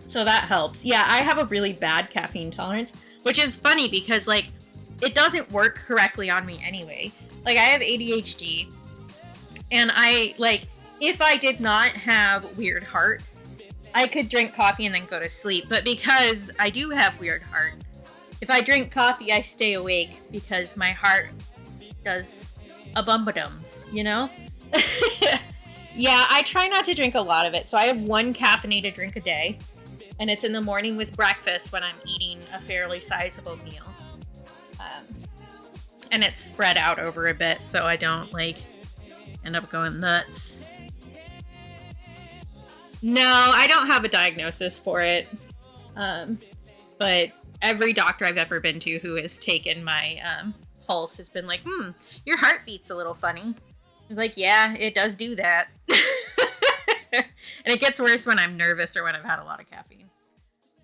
S1: So that helps. Yeah, I have a really bad caffeine tolerance, which is funny because, like, it doesn't work correctly on me anyway. Like, I have ADHD, and if I did not have weird heart, I could drink coffee and then go to sleep. But because I do have weird heart, if I drink coffee, I stay awake because my heart does a bum-ba-dums, you know? Yeah, I try not to drink a lot of it. So I have one caffeinated drink a day. And it's in the morning with breakfast when I'm eating a fairly sizable meal. And it's spread out over a bit so I don't, like, end up going nuts. No, I don't have a diagnosis for it. But every doctor I've ever been to who has taken my pulse has been like, your heart beats a little funny. I was like, yeah, it does do that. And it gets worse when I'm nervous or when I've had a lot of caffeine.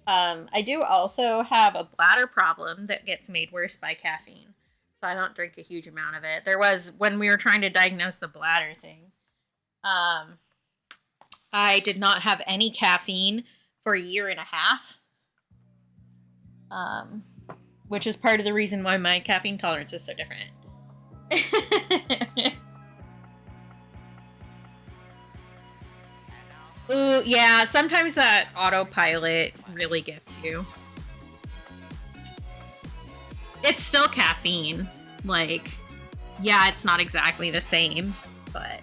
S1: I do also have a bladder problem that gets made worse by caffeine. So I don't drink a huge amount of it. There was, when we were trying to diagnose the bladder thing, I did not have any caffeine for a year and a half. Which is part of the reason why my caffeine tolerance is so different. Ooh, yeah, sometimes that autopilot really gets you. It's still caffeine. Like, yeah, it's not exactly the same, but...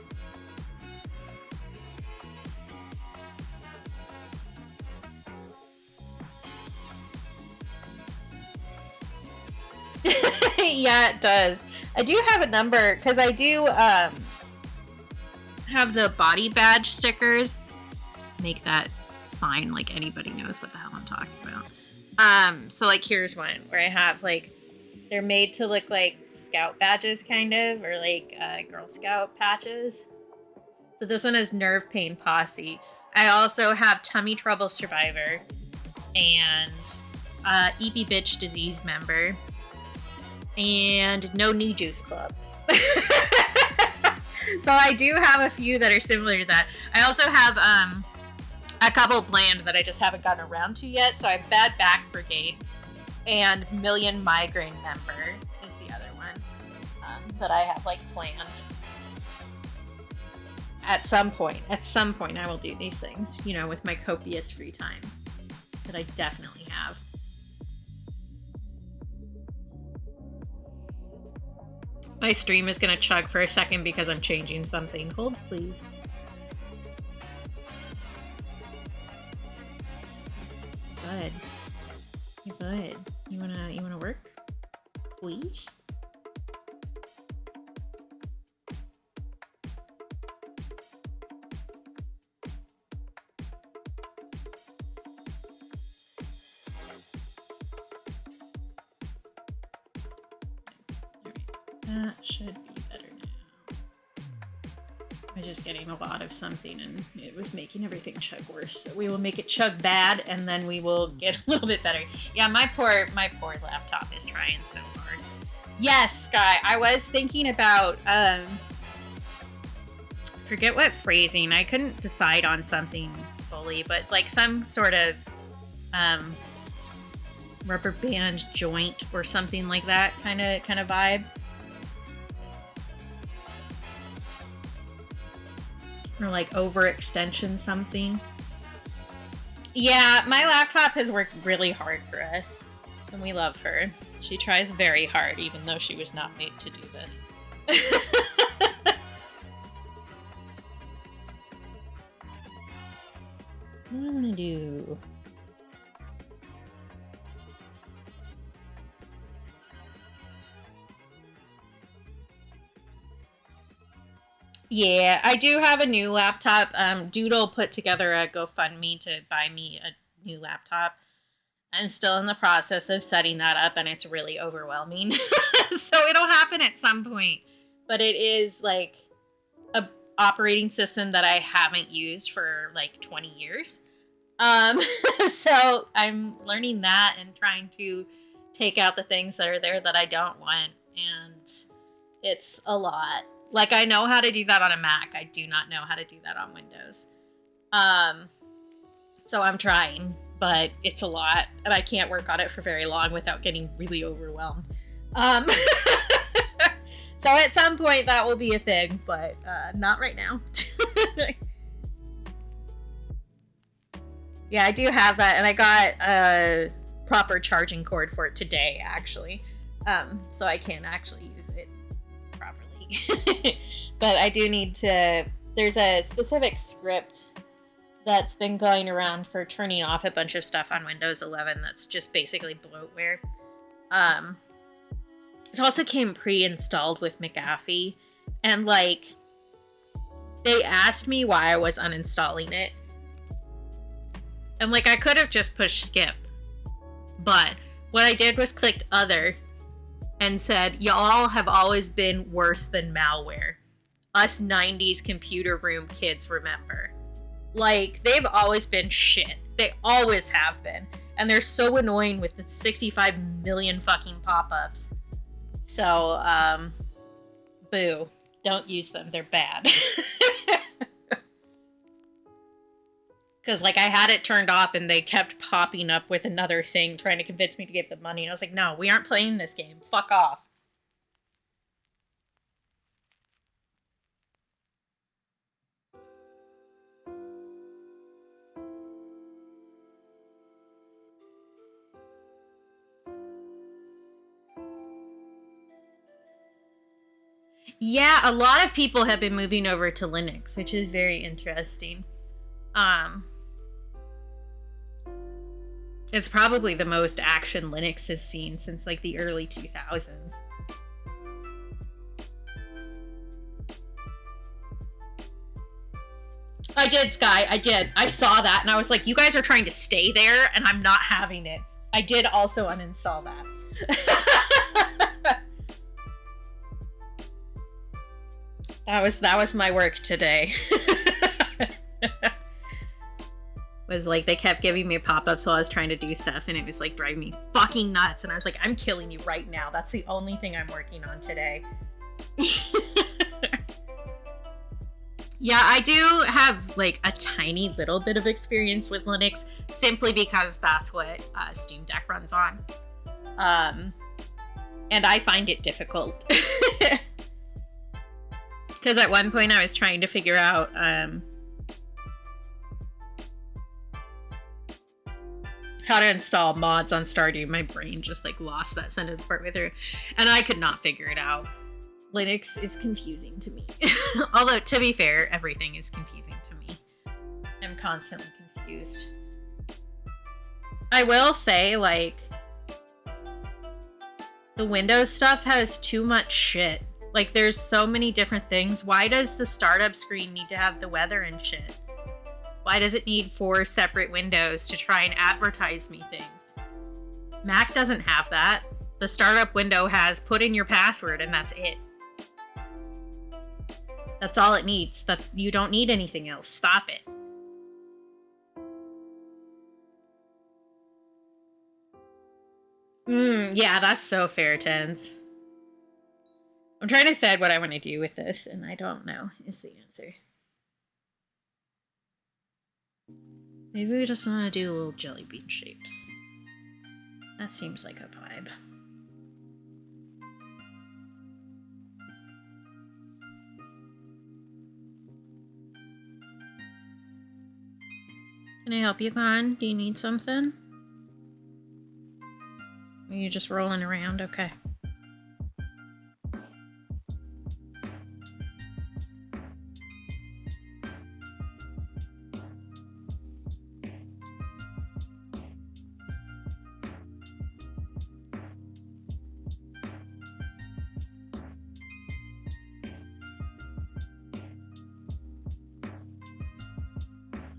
S1: Yeah, it does. I do have a number, because I do have the body badge stickers. Make that sign like anybody knows what the hell I'm talking about. So like here's one where I have like they're made to look like scout badges kind of, or like Girl Scout patches. So this one is Nerve Pain Posse. I also have Tummy Trouble Survivor and EP Bitch Disease member and No Knee Juice Club. So I do have a few that are similar to that. I also have a couple bland that I just haven't gotten around to yet. So I have Bad Back Brigade and Million Migraine member is the other one that I have like planned. At some point I will do these things, you know, with my copious free time that I definitely have. My stream is gonna chug for a second because I'm changing something. Hold, please. Bud. Hey, bud. You wanna work? Please? That should be better now. I was just getting a lot of something and it was making everything chug worse. So we will make it chug bad and then we will get a little bit better. Yeah, my poor laptop is trying so hard. Yes, Sky, I was thinking about forget what phrasing. I couldn't decide on something fully, but like some sort of rubber band joint or something like that kind of vibe. Or like overextension something. Yeah, my laptop has worked really hard for us. And we love her. She tries very hard, even though she was not made to do this. What do I want to do? Yeah, I do have a new laptop. Doodle put together a GoFundMe to buy me a new laptop. I'm still in the process of setting that up, and it's really overwhelming. So it'll happen at some point. But it is like a operating system that I haven't used for like 20 years. So I'm learning that and trying to take out the things that are there that I don't want. And it's a lot. Like, I know how to do that on a Mac. I do not know how to do that on Windows. So I'm trying, but it's a lot, and I can't work on it for very long without getting really overwhelmed. So at some point that will be a thing, but not right now. Yeah, I do have that, and I got a proper charging cord for it today, actually. So I can actually use it properly. But I do need to, there's a specific script that's been going around for turning off a bunch of stuff on Windows 11 that's just basically bloatware. It also came pre-installed with McAfee, and like they asked me why I was uninstalling it, and like I could have just pushed skip, but what I did was clicked other and said, y'all have always been worse than malware. Us 90s computer room kids remember. Like, they've always been shit. They always have been. And they're so annoying with the 65 million fucking pop-ups. So, boo. Don't use them. They're bad. Because, like, I had it turned off and they kept popping up with another thing trying to convince me to give them money. And I was like, no, we aren't playing this game. Fuck off. Yeah, a lot of people have been moving over to Linux, which is very interesting. It's probably the most action Linux has seen since like the early 2000s. I did, Sky. I did. I saw that and I was like, you guys are trying to stay there and I'm not having it. I did also uninstall that. That was my work today. Was like they kept giving me pop-ups while I was trying to do stuff, and it was like driving me fucking nuts. And I was like, I'm killing you right now. That's the only thing I'm working on today. Yeah, I do have like a tiny little bit of experience with Linux, simply because that's what Steam Deck runs on. And I find it difficult. Because at one point I was trying to figure out how to install mods on Stardew. My brain just like lost that sentence part with her, and I could not figure it out. Linux is confusing to me. Although, to be fair, everything is confusing to me. I'm constantly confused. I will say, like, the Windows stuff has too much shit. Like, there's so many different things. Why does the startup screen need to have the weather and shit? Why does it need 4 separate windows to try and advertise me things? Mac doesn't have that. The startup window has put in your password and that's it. That's all it needs. You don't need anything else. Stop it. Yeah, that's so fair, Tens. I'm trying to decide what I want to do with this, and I don't know is the answer. Maybe we just want to do little jelly bean shapes. That seems like a vibe. Can I help you, Con? Do you need something? Are you just rolling around? Okay.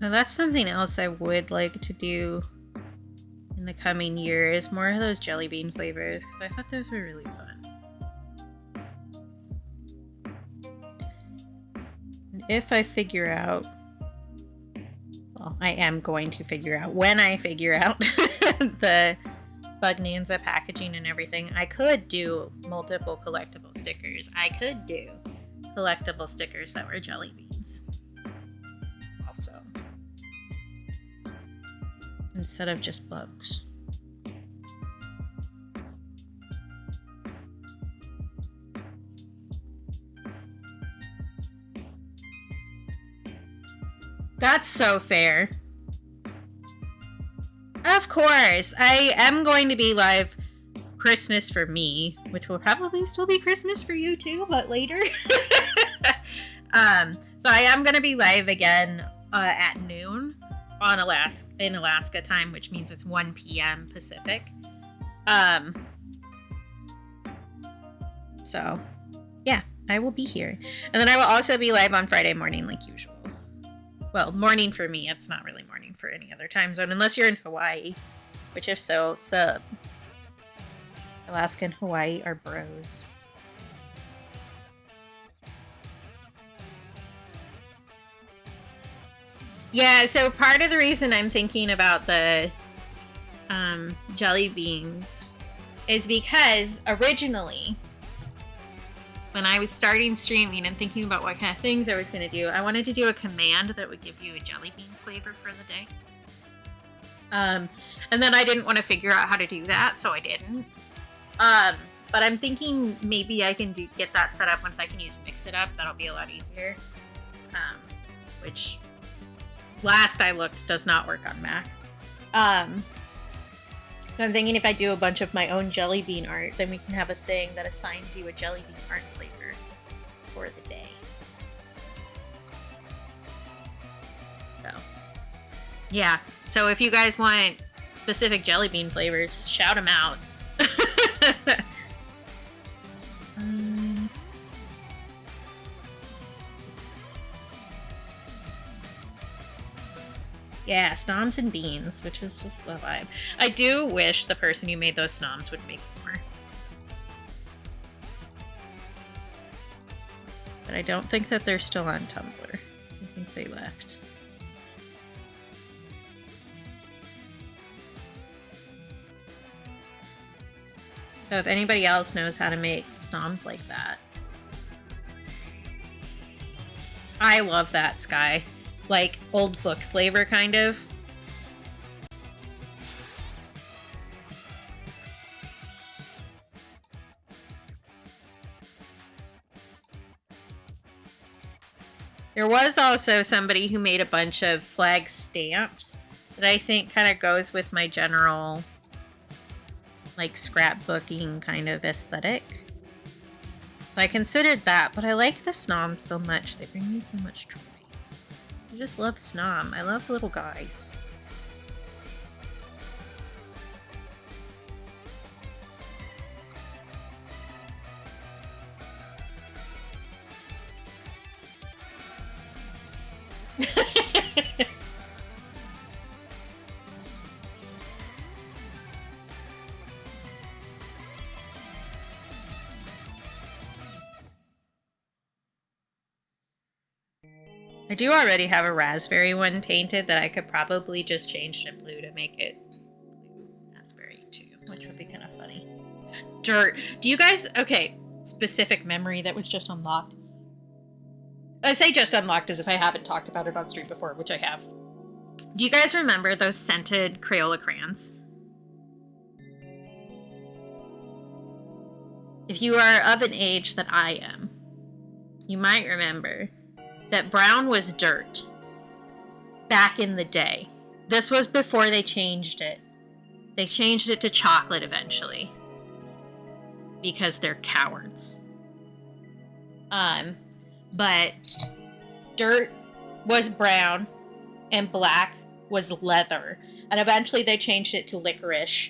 S1: Now that's something else I would like to do in the coming year, is more of those jelly bean flavors, because I thought those were really fun. And if I figure out, well, I am going to figure out, when I figure out the Bugnanza packaging and everything, I could do multiple collectible stickers. I could do collectible stickers that were jelly beans. Also. Instead of just bugs. That's so fair. Of course, I am going to be live Christmas for me, which will probably still be Christmas for you too, but later. So I am going to be live again at noon on in Alaska time, which means it's 1 p.m. Pacific. So yeah, I will be here. And then I will also be live on Friday morning like usual. Well, morning for me. It's not really morning for any other time zone, unless you're in Hawaii, which if so, sub. Alaska and Hawaii are bros. Yeah, so part of the reason I'm thinking about the jelly beans is because originally, when I was starting streaming and thinking about what kind of things I was going to do, I wanted to do a command that would give you a jelly bean flavor for the day. And then I didn't want to figure out how to do that, so I didn't. But I'm thinking maybe I can get that set up once I can use Mix It Up. That'll be a lot easier. Which, last I looked, does not work on Mac. So I'm thinking if I do a bunch of my own jelly bean art, then we can have a thing that assigns you a jelly bean art flavor for the day. So, yeah. So if you guys want specific jelly bean flavors, shout them out. Yeah, snoms and beans, which is just the vibe. I do wish the person who made those snoms would make more. But I don't think that they're still on Tumblr. I think they left. So if anybody else knows how to make snoms like that. I love that, Sky. Like old book flavor, kind of. There was also somebody who made a bunch of flag stamps that I think kind of goes with my general, like, scrapbooking kind of aesthetic. So I considered that, but I like the snoms so much. They bring me so much joy. I just love snom. I love little guys. I do already have a raspberry one painted that I could probably just change to blue to make it blue raspberry too, which would be kind of funny. Dirt. Do you guys... Okay, specific memory that was just unlocked. I say just unlocked as if I haven't talked about it on stream before, which I have. Do you guys remember those scented Crayola crayons? If you are of an age that I am, you might remember that brown was dirt back in the day. This was before they changed it. They changed it to chocolate eventually because they're cowards. But dirt was brown and black was leather. And eventually they changed it to licorice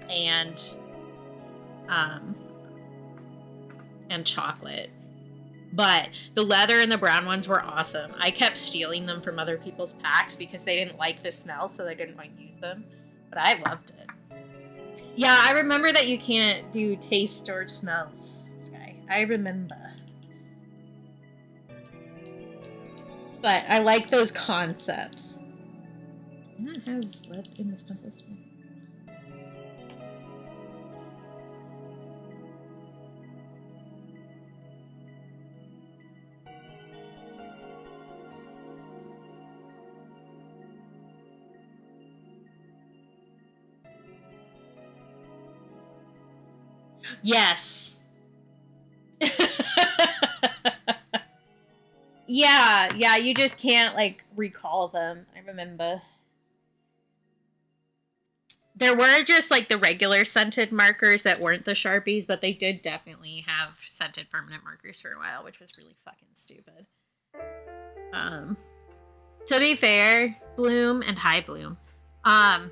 S1: and chocolate. But the leather and the brown ones were awesome. I kept stealing them from other people's packs because they didn't like the smell, so they didn't want to use them. But I loved it. Yeah, I remember that you can't do taste or smells, Sky. I remember. But I like those concepts. I don't have lead in this pencil stone. Yes. Yeah, you just can't, like, recall them. I remember. There were just, like, the regular scented markers that weren't the Sharpies, but they did definitely have scented permanent markers for a while, which was really fucking stupid. To be fair, Bloom and High Bloom, I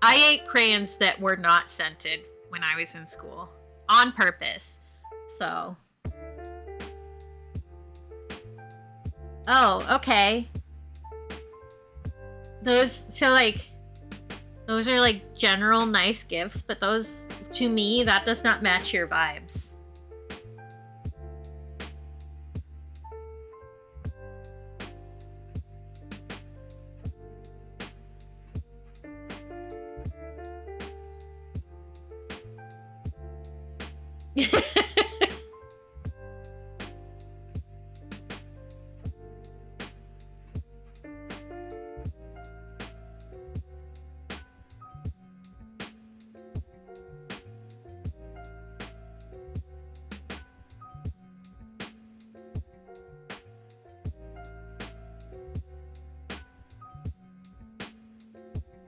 S1: ate crayons that were not scented when I was in school. On purpose. So. Oh, okay. Those are like general nice gifts, but those, to me, that does not match your vibes.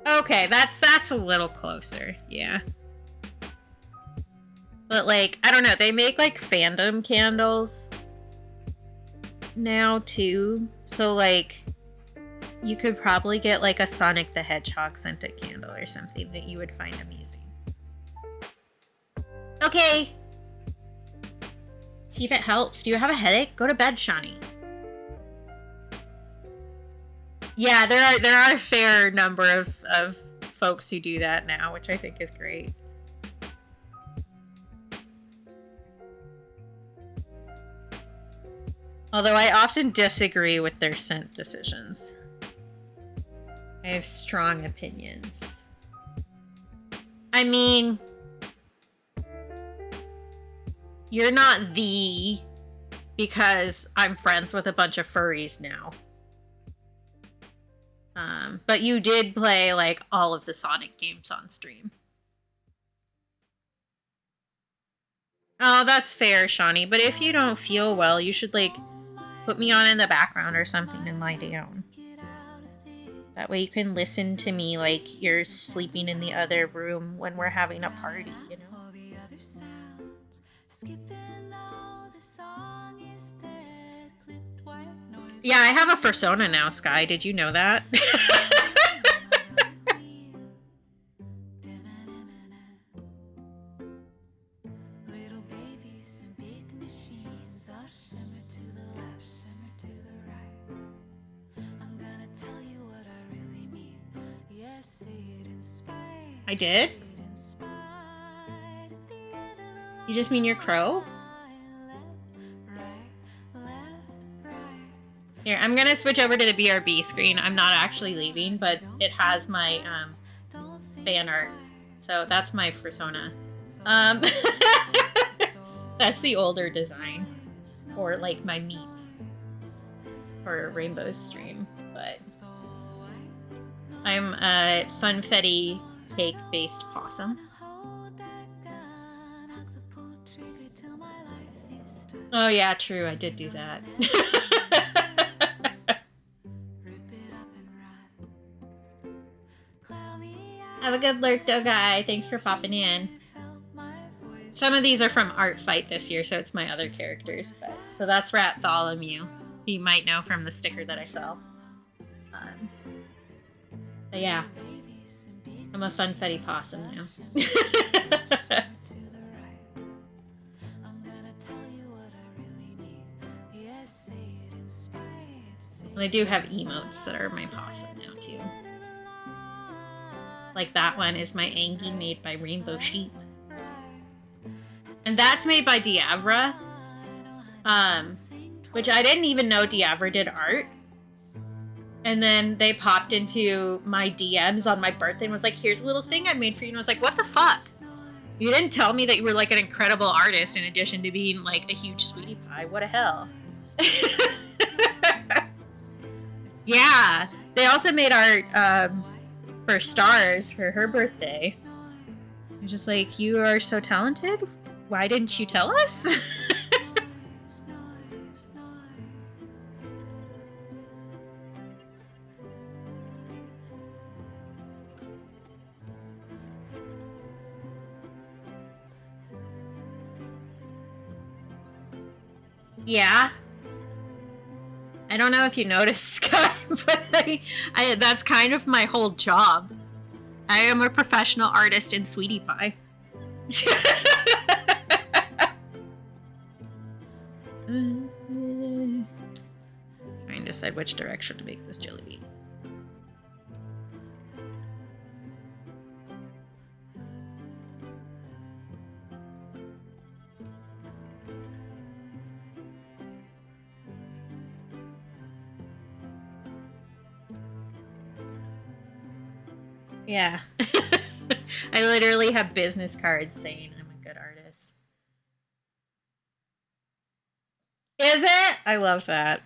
S1: Okay, that's a little closer, yeah. But, like, I don't know, they make, like, fandom candles now, too. So, like, you could probably get, like, a Sonic the Hedgehog scented candle or something that you would find amusing. Okay! See if it helps. Do you have a headache? Go to bed, Shawnee. Yeah, there are a fair number of folks who do that now, which I think is great. Although I often disagree with their scent decisions. I have strong opinions. I mean, you're not the because I'm friends with a bunch of furries now. But you did play like all of the Sonic games on stream. Oh, that's fair, Shawnee. But if you don't feel well, you should like put me on in the background or something and lie down. That way you can listen to me like you're sleeping in the other room when we're having a party, you know? Yeah, I have a persona now, Sky. Did you know that? I did? You just mean your crow? Here, I'm gonna switch over to the BRB screen. I'm not actually leaving, but it has my fan art. So that's my persona. That's the older design. Or like my meat. For Rainbow's stream. But I'm a funfetti cake-based possum. Oh yeah, true. I did do that. Have a good lurk, though, guy. Thanks for popping in. Some of these are from Art Fight this year, so it's my other characters. But, so that's Rattholomew. You might know from the sticker that I sell. But yeah. I'm a funfetti possum now. And I do have emotes that are my possum now, too. Like that one is my Angie made by Rainbow Sheep. And that's made by Diavra. Which I didn't even know Diavra did art. And then they popped into my DMs on my birthday and was like, here's a little thing I made for you. And I was like, what the fuck? You didn't tell me that you were like an incredible artist in addition to being like a huge sweetie pie. What a hell. Yeah. They also made art for Stars for her birthday. I'm just like, you are so talented. Why didn't you tell us? Yeah. I don't know if you noticed, Scott, but I that's kind of my whole job. I am a professional artist in Sweetie Pie. Trying to decide which direction to make this jelly bean. Yeah. I literally have business cards saying I'm a good artist. Is it? I love that.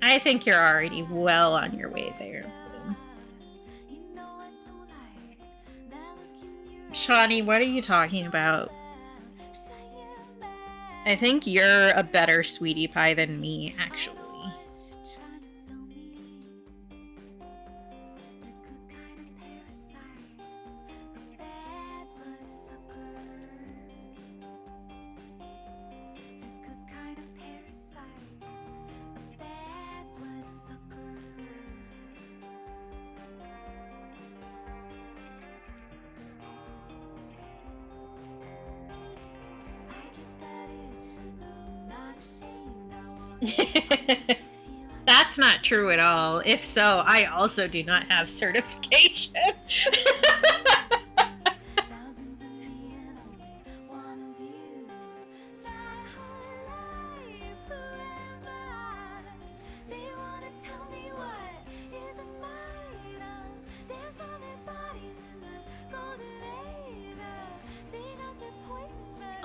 S1: I think you're already well on your way there. Shawnee, what are you talking about? I think you're a better sweetie pie than me, actually. That's not true at all. If so, I also do not have certification.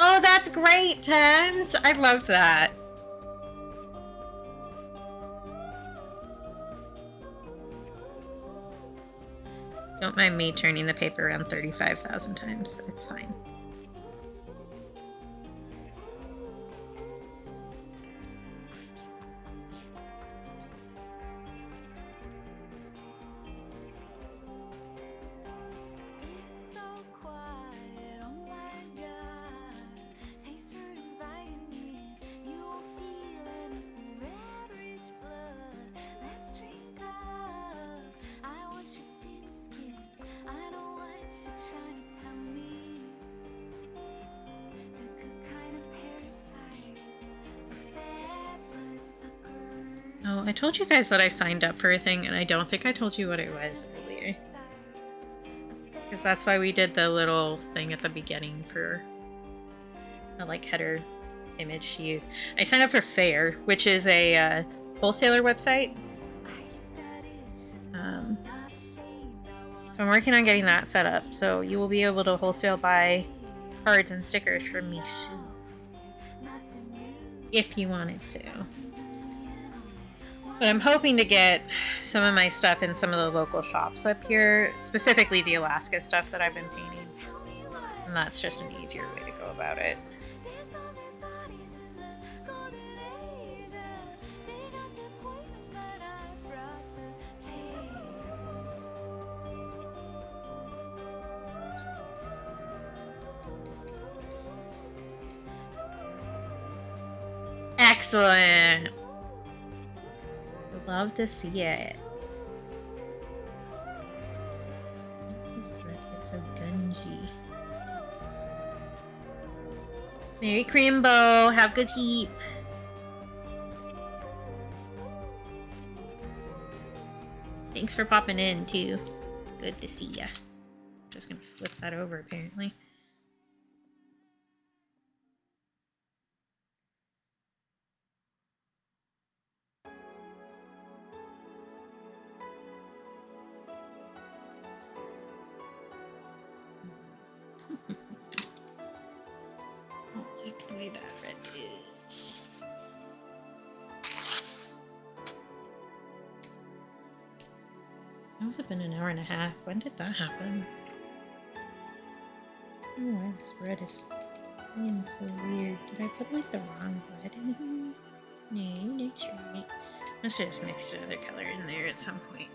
S1: Oh, that's great, Tens. I love that. Don't mind me turning the paper around 35,000 times. It's fine. Oh, I told you guys that I signed up for a thing, and I don't think I told you what it was earlier. Because that's why we did the little thing at the beginning for a like header image to use. I signed up for Fair, which is a wholesaler website. So I'm working on getting that set up. So you will be able to wholesale buy cards and stickers from me soon. If you wanted to. But I'm hoping to get some of my stuff in some of the local shops up here, specifically the Alaska stuff that I've been painting. And that's just an easier way to go about it. Excellent. Love to see it. This bread gets so gungy. Merry Crimbo. Have good sleep. Thanks for popping in too. Good to see ya. Just gonna flip that over apparently. The way that red is. That was been an hour and a half. When did that happen? Oh, why this red is being so weird. Did I put like the wrong red in here? No, that's right. Must have just mixed another color in there at some point.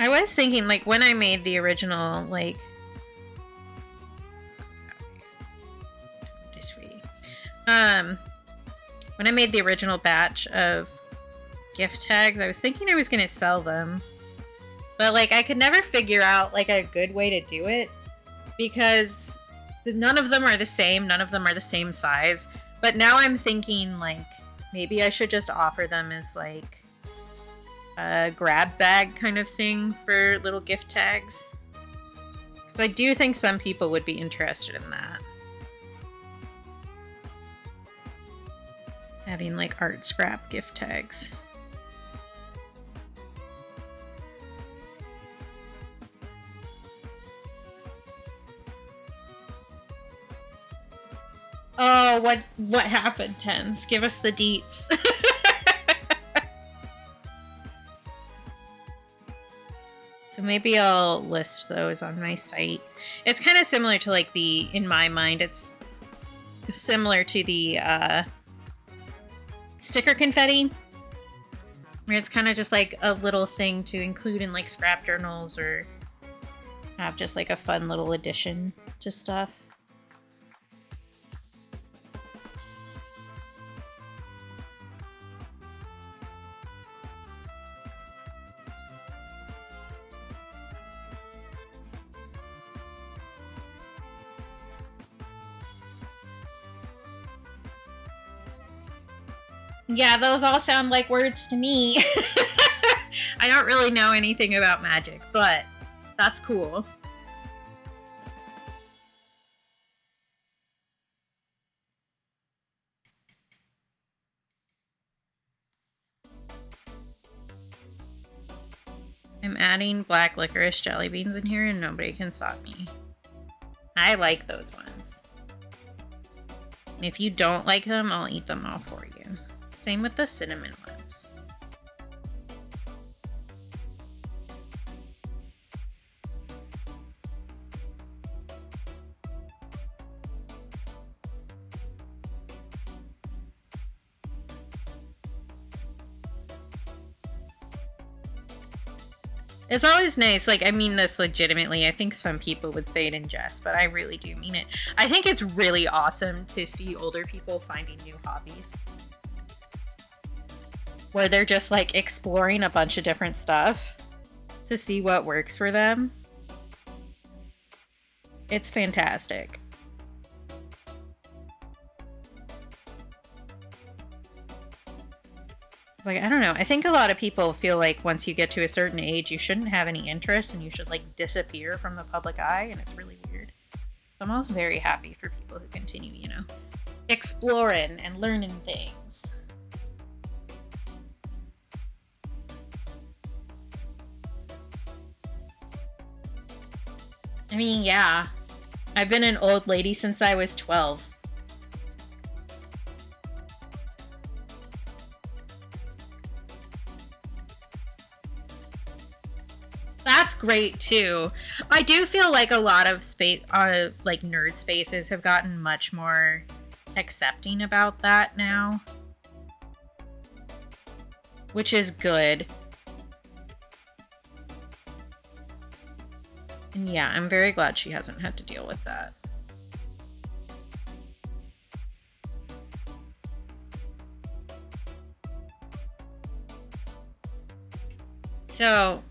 S1: I was thinking, like, when I made the original, like... when I made the original batch of gift tags, I was thinking I was going to sell them. But, like, I could never figure out, like, a good way to do it. Because none of them are the same. None of them are the same size. But now I'm thinking, like, maybe I should just offer them as, like... a grab bag kind of thing for little gift tags. Because I do think some people would be interested in that. Having like art scrap gift tags. Oh, what happened, Tens? Give us the deets. So maybe I'll list those on my site. It's kind of similar to like the, in my mind, it's similar to the sticker confetti. Where it's kind of just like a little thing to include in like scrap journals or have just like a fun little addition to stuff. Yeah, those all sound like words to me. I don't really know anything about magic, but that's cool. I'm adding black licorice jelly beans in here and nobody can stop me. I like those ones. And if you don't like them, I'll eat them all for you. Same with the cinnamon ones. It's always nice, like, I mean this legitimately. I think some people would say it in jest, but I really do mean it. I think it's really awesome to see older people finding new hobbies. Where they're just, like, exploring a bunch of different stuff to see what works for them. It's fantastic. It's like, I don't know. I think a lot of people feel like once you get to a certain age, you shouldn't have any interest and you should like disappear from the public eye. And it's really weird. I'm also very happy for people who continue, you know, exploring and learning things. I mean, yeah. I've been an old lady since I was 12. That's great too. I do feel like a lot of space, like nerd spaces, have gotten much more accepting about that now, which is good. And yeah, I'm very glad she hasn't had to deal with that. So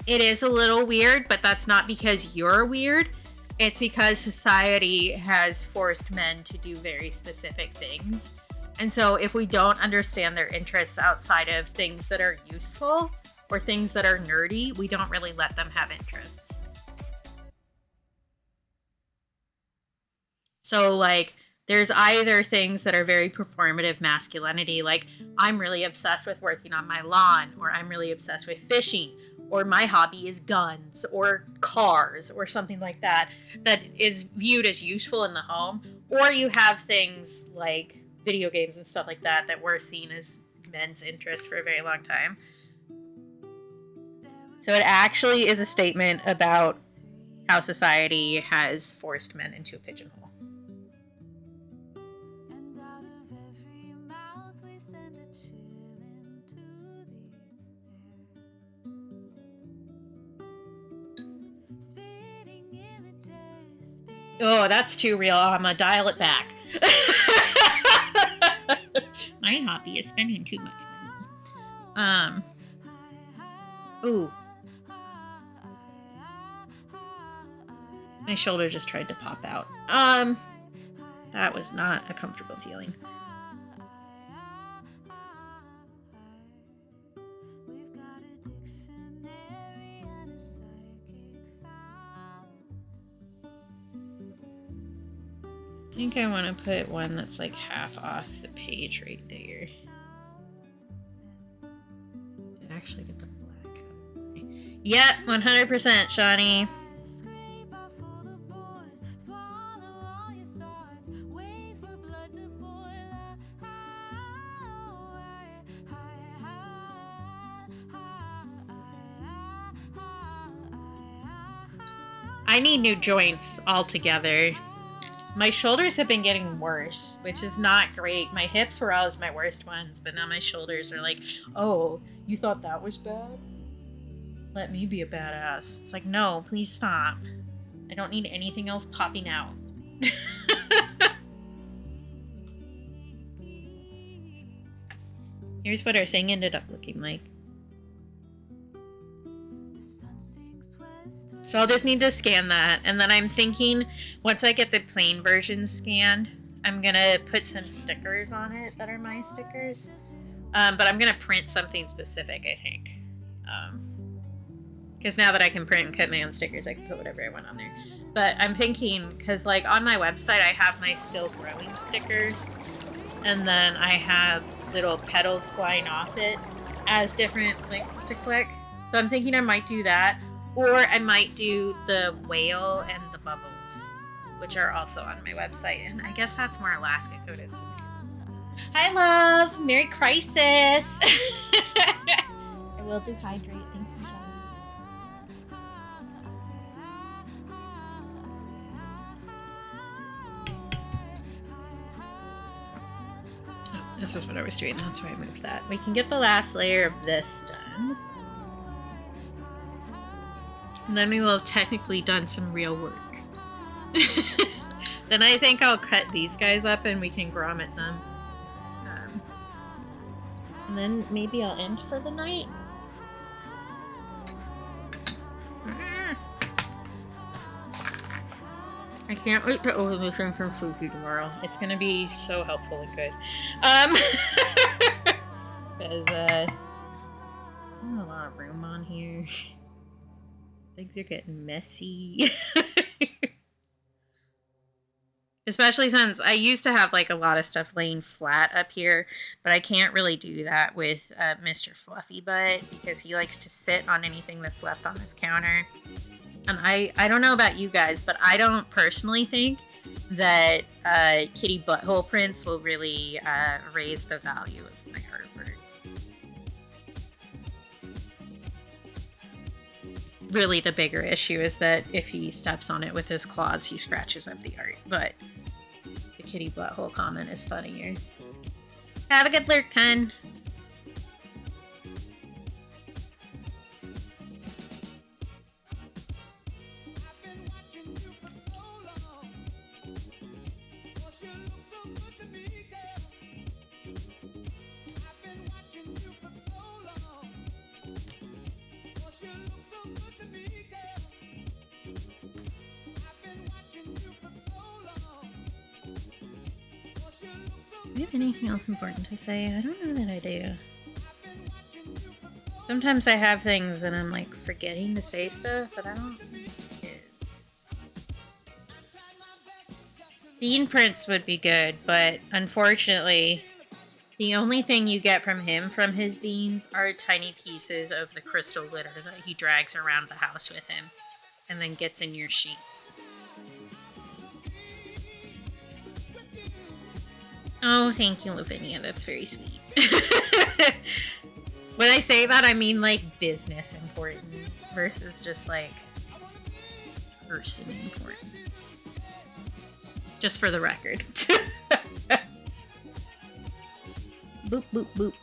S1: it is a little weird, but that's not because you're weird. It's because society has forced men to do very specific things. And so if we don't understand their interests outside of things that are useful or things that are nerdy, we don't really let them have interests. So like, there's either things that are very performative masculinity, like I'm really obsessed with working on my lawn, or I'm really obsessed with fishing, or my hobby is guns or cars or something like that, that is viewed as useful in the home. Or you have things like video games and stuff like that that were seen as men's interests for a very long time. So it actually is a statement about how society has forced men into a pigeonhole. Oh, that's too real. I'm gonna dial it back. My hobby is spending too much money. Ooh. My shoulder just tried to pop out. That was not a comfortable feeling. I think I want to put one that's like half off the page right there. Did I actually get the black out? Yep, 100%, Shawnee. I need new joints altogether. My shoulders have been getting worse, which is not great. My hips were always my worst ones, but now my shoulders are like, oh, you thought that was bad? let me be a badass. It's like, no, please stop. I don't need anything else popping out. Here's what our thing ended up looking like. So I'll just need to scan that. And then I'm thinking, once I get the plain version scanned, I'm going to put some stickers on it that are my stickers. But I'm going to print something specific, I think. Because now that I can print and cut my own stickers, I can put whatever I want on there. But I'm thinking, because like on my website, I have my still growing sticker. And then I have little petals flying off it as different links to click. So I'm thinking I might do that. Or I might do the whale and the bubbles, which are also on my website. And I guess that's more Alaska coded. So hi, love. Merry Crisis. I will dehydrate. Thank you, Shelly. Oh, this is what I was doing. That's why I moved that. We can get the last layer of this done. And then we will have technically done some real work. Then I think I'll cut these guys up and we can grommet them. And then maybe I'll end for the night. I can't wait to open this in from Sleepy tomorrow. It's gonna be so helpful and good. Because there's a lot of room on here. Things are getting messy. Especially since I used to have like a lot of stuff laying flat up here, but I can't really do that with Mr. Fluffy Butt because he likes to sit on anything that's left on this counter. And I don't know about you guys, but I don't personally think that kitty butthole prints will really raise the value of my artwork. Really, the bigger issue is that if he steps on it with his claws, he scratches up the art. But the kitty butthole comment is funnier. Have a good lurk, hun. Do you have anything else important to say? I don't know that I do. Sometimes I have things and I'm like forgetting to say stuff, but I don't think it is. Bean prints would be good, but unfortunately, the only thing you get from him from his beans are tiny pieces of the crystal glitter that he drags around the house with him and then gets in your sheets. Oh, thank you, Lavinia. That's very sweet. When I say that, I mean like business important versus just like person important. Just for the record. Boop, boop, boop.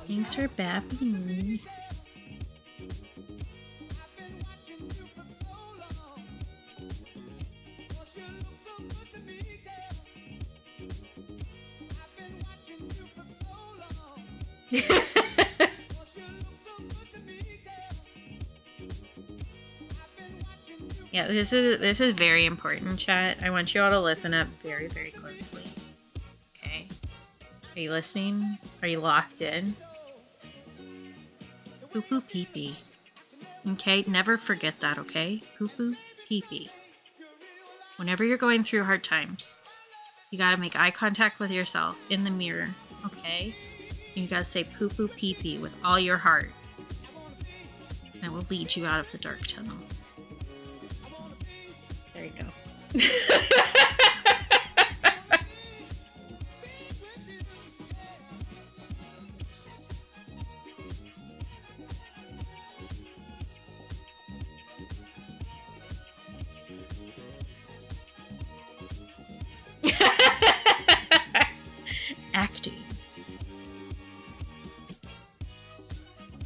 S1: Thanks for bapping. Yeah, this is very important, chat. I want you all to listen up very, very closely. Okay? Are you listening? Are you locked in? Poo poo pee pee. Okay? Never forget that, okay? Poo poo pee pee. Whenever you're going through hard times, you gotta make eye contact with yourself in the mirror, okay? And you gotta say poo poo pee pee with all your heart. That will lead you out of the dark tunnel. There you go.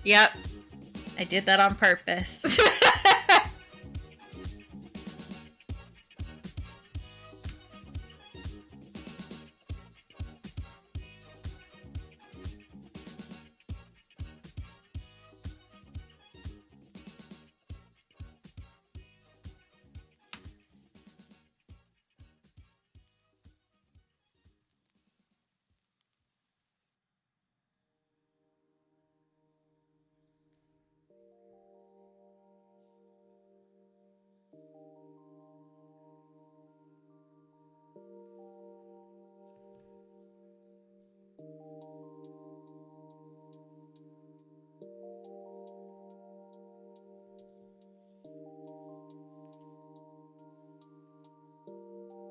S1: Yep. I did that on purpose.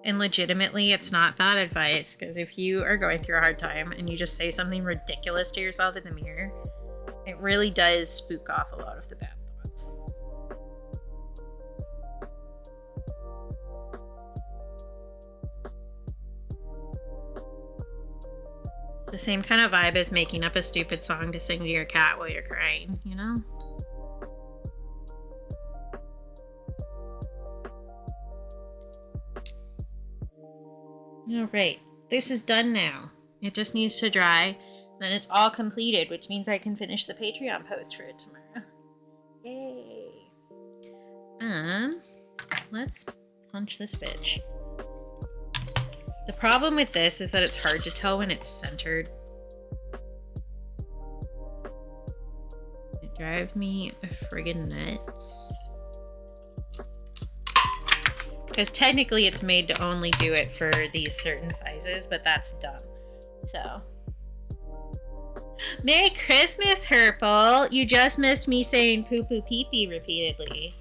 S1: And legitimately, it's not bad advice, because if you are going through a hard time and you just say something ridiculous to yourself in the mirror, it really does spook off a lot of the bad thoughts. The same kind of vibe as making up a stupid song to sing to your cat while you're crying, you know? All right, this is done now. It just needs to dry. Then it's all completed, which means I can finish the Patreon post for it tomorrow. Yay. Let's punch this bitch. The problem with this is that it's hard to tell when it's centered. It drives me friggin' nuts. Because technically it's made to only do it for these certain sizes, but that's dumb. So. Merry Christmas, Herpel! You just missed me saying poo poo pee pee repeatedly.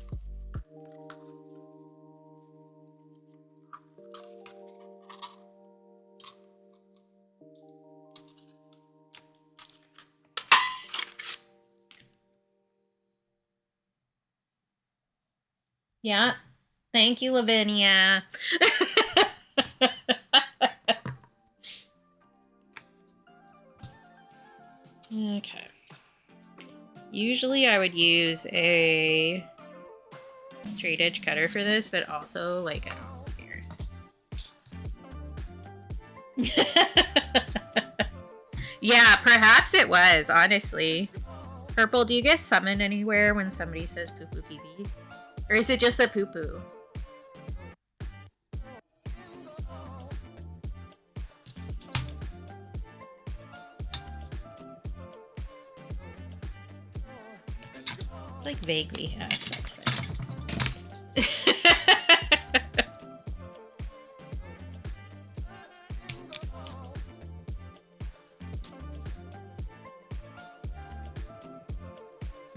S1: Yeah. Thank you, Lavinia. Okay. Usually I would use a straight edge cutter for this, but also like I don't care. Yeah, perhaps it was, honestly. Purple, do you get summoned anywhere when somebody says poo poo pee pee? Or is it just the poo poo? It's like vaguely half, that's fine.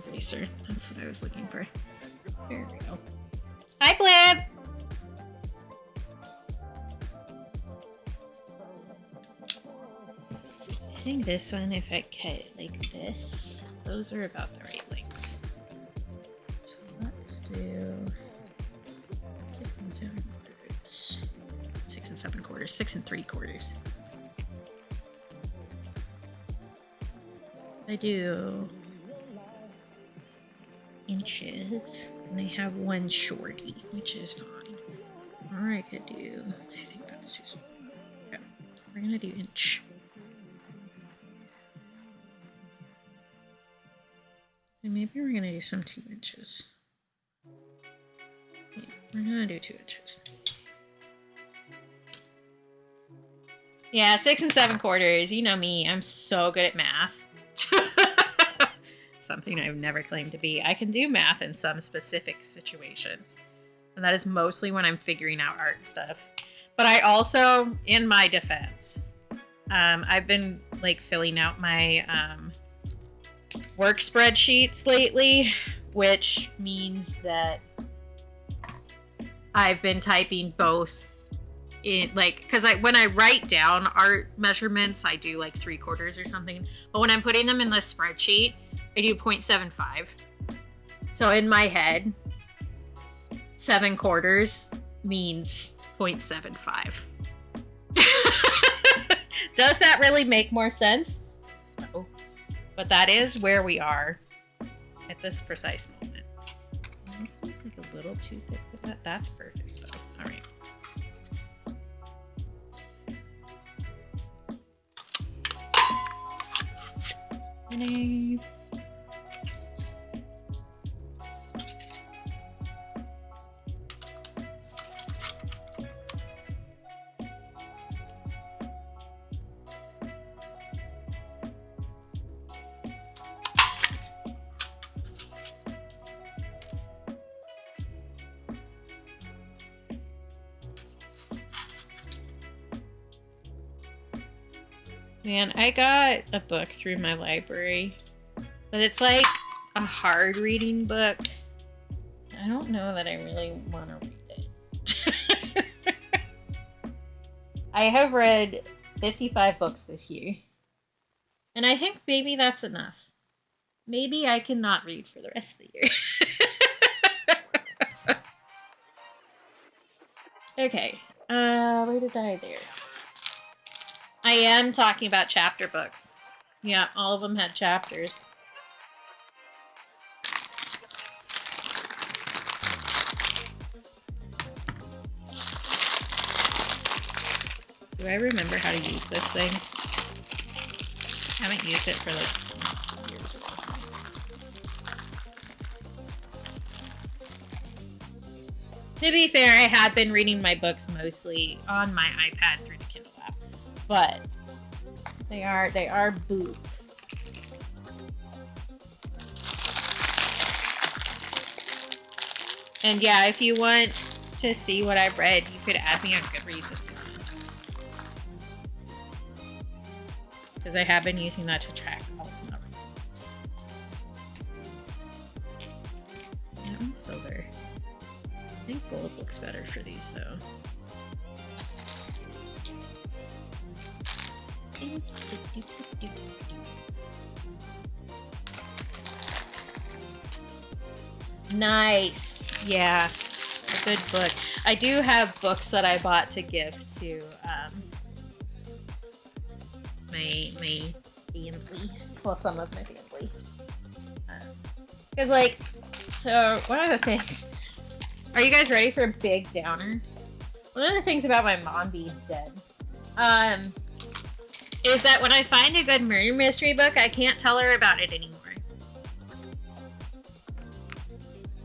S1: Eraser, that's what I was looking for. There we go. Hi, Blib! I think this one, if I cut it like this, those are about the right length. So let's do 6 and 7 quarters. 6 and 7 quarters. 6 and 3 quarters. I do inches, and I have one shorty, which is fine. Or I could do, I think that's too small. Okay, we're gonna do inch. And maybe we're gonna do some 2 inches. Yeah, we're gonna do 2 inches. Yeah, 6 and 7 quarters. You know me, I'm so good at math. Something I've never claimed to be. I can do math in some specific situations. And that is mostly when I'm figuring out art stuff. But I also, in my defense, I've been like filling out my work spreadsheets lately, which means that I've been typing both in like, because when I write down art measurements, I do like 3 quarters or something. But when I'm putting them in the spreadsheet, I do 0.75. So in my head, 7 quarters means 0.75. Does that really make more sense? No. But that is where we are. at this precise moment. This one's like a little too thick with that. That's perfect though. All right. And man, I got a book through my library, but it's like a hard reading book. I don't know that I really want to read it. I have read 55 books this year, and I think maybe that's enough. Maybe I can not read for the rest of the year. Okay, where did I there? I am talking about chapter books. Yeah, all of them had chapters. Do I remember how to use this thing? I haven't used it for like years. To be fair, I had been reading my books mostly on my iPad through the Kindle app, but they are book. And yeah, if you want to see what I've read, you could add me on Goodreads if you want. Because I have been using that to track all of my reads. That one's silver. I think gold looks better for these though. Nice. Yeah, a good book. I do have books that I bought to give to my family. Well, some of my family. Because like, so one of the things. Are you guys ready for a big downer? One of the things about my mom being dead, is that when I find a good murder mystery book, I can't tell her about it anymore.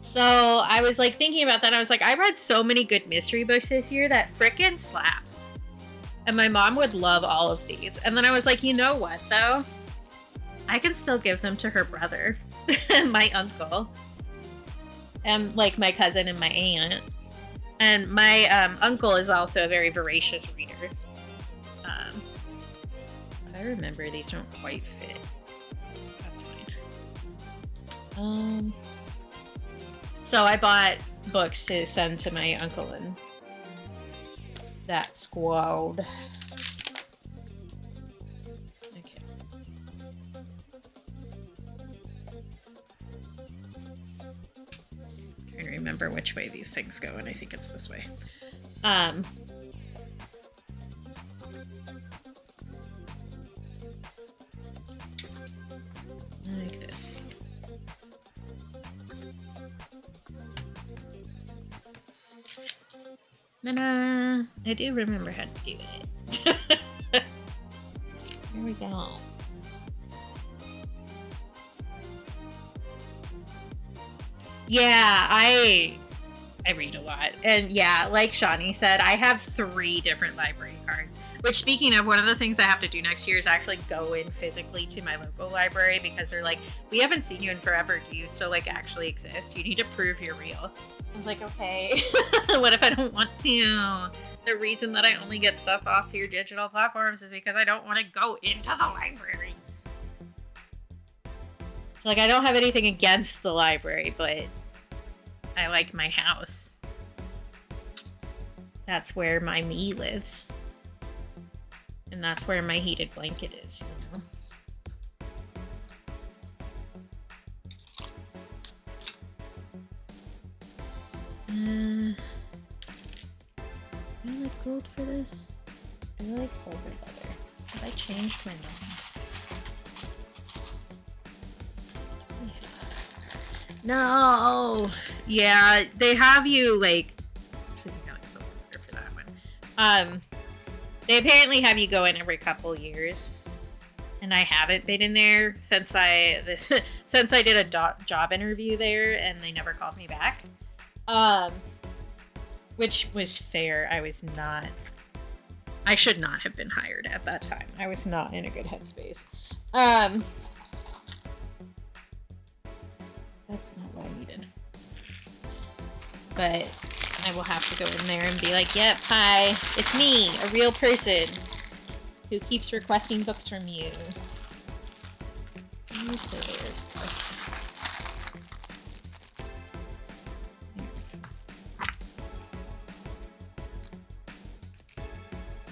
S1: So I was like thinking about that. I was like, I read so many good mystery books this year that frickin' slap. And my mom would love all of these. And then I was like, you know what though? I can still give them to her brother, my uncle, and like my cousin and my aunt. And my uncle is also a very voracious reader. I remember these don't quite fit. That's fine. So I bought books to send to my uncle and that squad. Okay. Trying to remember which way these things go, and I think it's this way. Like this. Ta-da! I do remember how to do it. Here we go. Yeah, I read a lot. And yeah, like Shawnee said, I have 3 different library cards. Which, speaking of, one of the things I have to do next year is actually go in physically to my local library, because they're like, we haven't seen you in forever. Do you still like actually exist? You need to prove you're real. I was like, okay. What if I don't want to? The reason that I only get stuff off your digital platforms is because I don't want to go into the library. Like, I don't have anything against the library, but I like my house. That's where my me lives. And that's where my heated blanket is, you know? Do I like gold for this? Do I like silver better? Have I changed my mind? Yes. No. Yeah, they have you like. Actually, I got so for that one. They apparently have you go in every couple years, and I haven't been in there since I did a job interview there, and they never called me back. Which was fair. I should not have been hired at that time. I was not in a good headspace. That's not what I needed. But I will have to go in there and be like, yep, hi, it's me, a real person who keeps requesting books from you.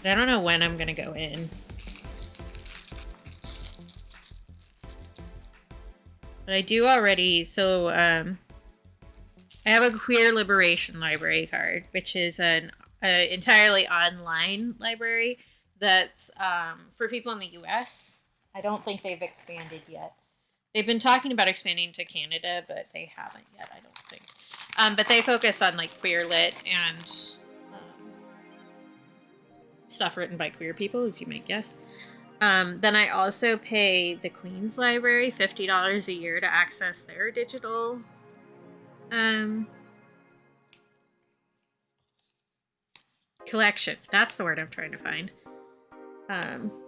S1: I don't know when I'm gonna go in. But I do already, so I have a queer liberation library card, which is an entirely online library that's for people in the US. I don't think they've expanded yet. They've been talking about expanding to Canada, but they haven't yet, I don't think. But they focus on like queer lit and stuff written by queer people, as you might guess. Then I also pay the Queen's Library $50 a year to access their digital collection. That's the word I'm trying to find.